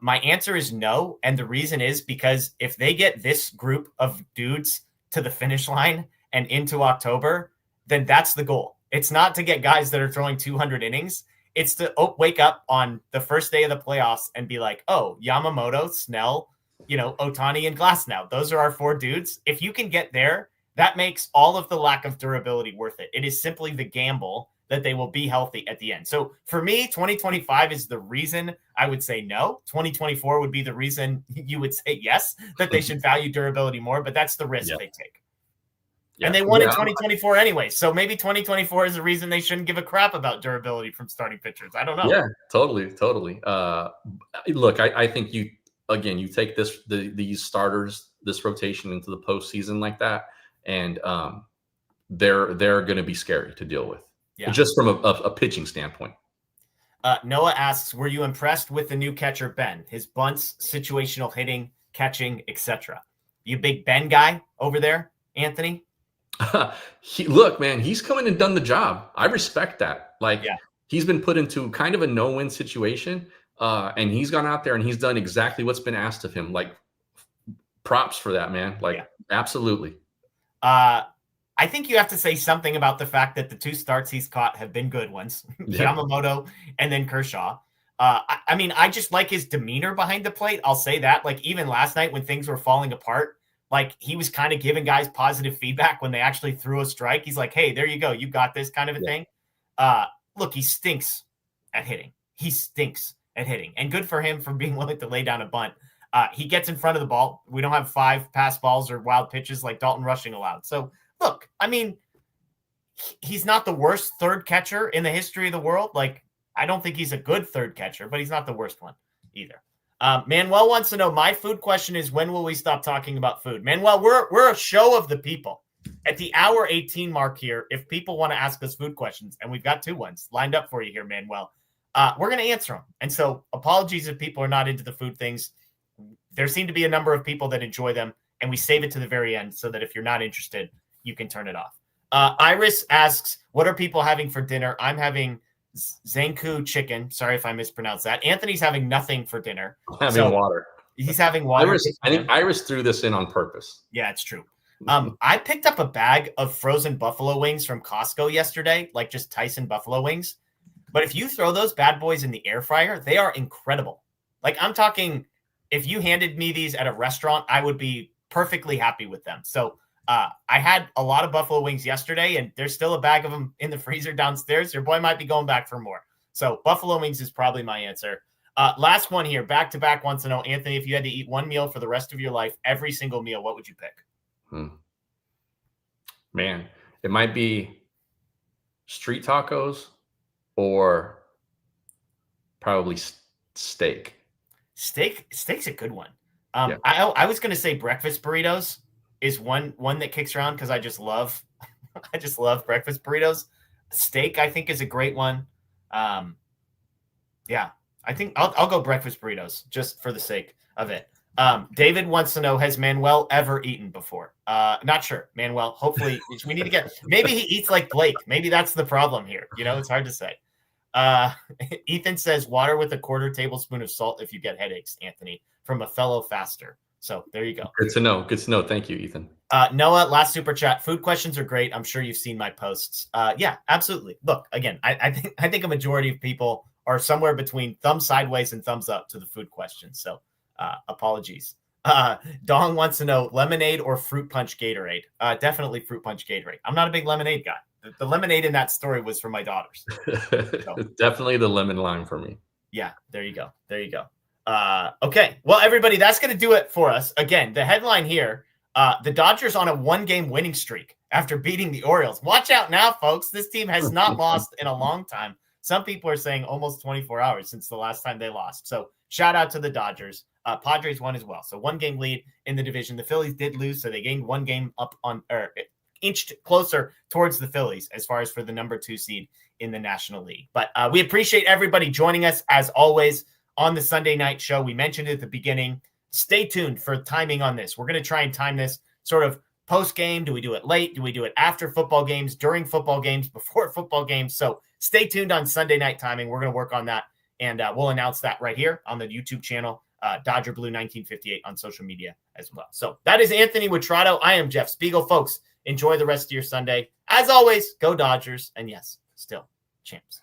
My answer is no. And the reason is because if they get this group of dudes to the finish line and into October, then that's the goal. It's not to get guys that are throwing 200 innings. It's to wake up on the first day of the playoffs and be like, oh, Yamamoto, Snell, Ohtani and Glasnow. Those are our 4 dudes. If you can get there, that makes all of the lack of durability worth it. It is simply the gamble that they will be healthy at the end. So for me, 2025 is the reason I would say no. 2024 would be the reason you would say yes, that they should value durability more, but that's the risk they take. Yeah. And they won in 2024 anyway. So maybe 2024 is the reason they shouldn't give a crap about durability from starting pitchers. I don't know. Yeah, totally. Look, I think you take these starters, this rotation into the postseason like that, and they're going to be scary to deal with. Yeah. Just from a pitching standpoint. Noah asks, were you impressed with the new catcher, Ben? His bunts, situational hitting, catching, etc. You big Ben guy over there, Anthony? Look, man, he's come in and done the job. I respect that. He's been put into kind of a no-win situation, and he's gone out there and he's done exactly what's been asked of him. Props for that, man. Absolutely. I think you have to say something about the fact that the 2 starts he's caught have been good ones, Yamamoto and then Kershaw. I just like his demeanor behind the plate. I'll say that. Even last night when things were falling apart, he was kind of giving guys positive feedback when they actually threw a strike. He's like, hey, there you go. You got this kind of a thing. Look, he stinks at hitting. And good for him for being willing to lay down a bunt. He gets in front of the ball. We don't have 5 pass balls or wild pitches like Dalton Rushing allowed. So, look, he's not the worst third catcher in the history of the world. I don't think he's a good third catcher, but he's not the worst one either. Manuel wants to know, my food question is, when will we stop talking about food? Manuel, we're a show of the people. At the hour 18 mark here, if people want to ask us food questions, and we've got 2 ones lined up for you here, Manuel, we're going to answer them. And so apologies if people are not into the food things. There seem to be a number of people that enjoy them, and we save it to the very end so that if you're not interested, you can turn it off. Iris asks, what are people having for dinner? I'm having Zanku chicken. Sorry if I mispronounced that. Anthony's having nothing for dinner. Having water. He's having water. I think Iris threw this in on purpose. Yeah, it's true. I picked up a bag of frozen buffalo wings from Costco yesterday, just Tyson buffalo wings. But if you throw those bad boys in the air fryer, they are incredible. I'm talking, if you handed me these at a restaurant, I would be perfectly happy with them. So I had a lot of buffalo wings yesterday, and there's still a bag of them in the freezer downstairs. Your boy might be going back for more. So buffalo wings is probably my answer. Last one here, back-to-back wants to know, Anthony, if you had to eat one meal for the rest of your life, every single meal, what would you pick? Man, it might be street tacos or probably steak. Steak's a good one. I was going to say breakfast burritos is one that kicks around because I just love breakfast burritos. Steak, I think, is a great one. Yeah, I think I'll go breakfast burritos just for the sake of it. David wants to know, has Manuel ever eaten before? Not sure, Manuel. Hopefully we need to get, maybe he eats like Blake. Maybe that's the problem here. It's hard to say. Ethan says water with a 1/4 tablespoon of salt if you get headaches, Anthony, from a fellow faster. So there you go. Good to know. Thank you, Ethan. Noah, last super chat. Food questions are great. I'm sure you've seen my posts. Yeah, absolutely. Look, again, I think a majority of people are somewhere between thumbs sideways and thumbs up to the food questions. So apologies Dong wants to know lemonade or fruit punch Gatorade. Definitely fruit punch Gatorade. I'm not a big lemonade guy. The lemonade in that story was for my daughters. So. Definitely the lemon lime for me. Yeah, there you go. There you go. Okay. Well, everybody, that's going to do it for us. Again, the headline here, the Dodgers on a 1-game winning streak after beating the Orioles. Watch out now, folks. This team has not lost in a long time. Some people are saying almost 24 hours since the last time they lost. So shout out to the Dodgers. Padres won as well. So 1-game lead in the division. The Phillies did lose, so they gained 1 game up on, or inched closer towards the Phillies as far as for the number 2 seed in the National League. But we appreciate everybody joining us as always on the Sunday night show. We mentioned it at the beginning. Stay tuned for timing on this. We're going to try and time this sort of post-game. Do we do it late? Do we do it after football games, during football games, before football games? So stay tuned on Sunday night timing. We're going to work on that, and we'll announce that right here on the YouTube channel, Dodger Blue 1958 on social media as well. So that is Anthony Witrado. I am Jeff Spiegel. Folks, enjoy the rest of your Sunday. As always, go Dodgers, and yes, still champs.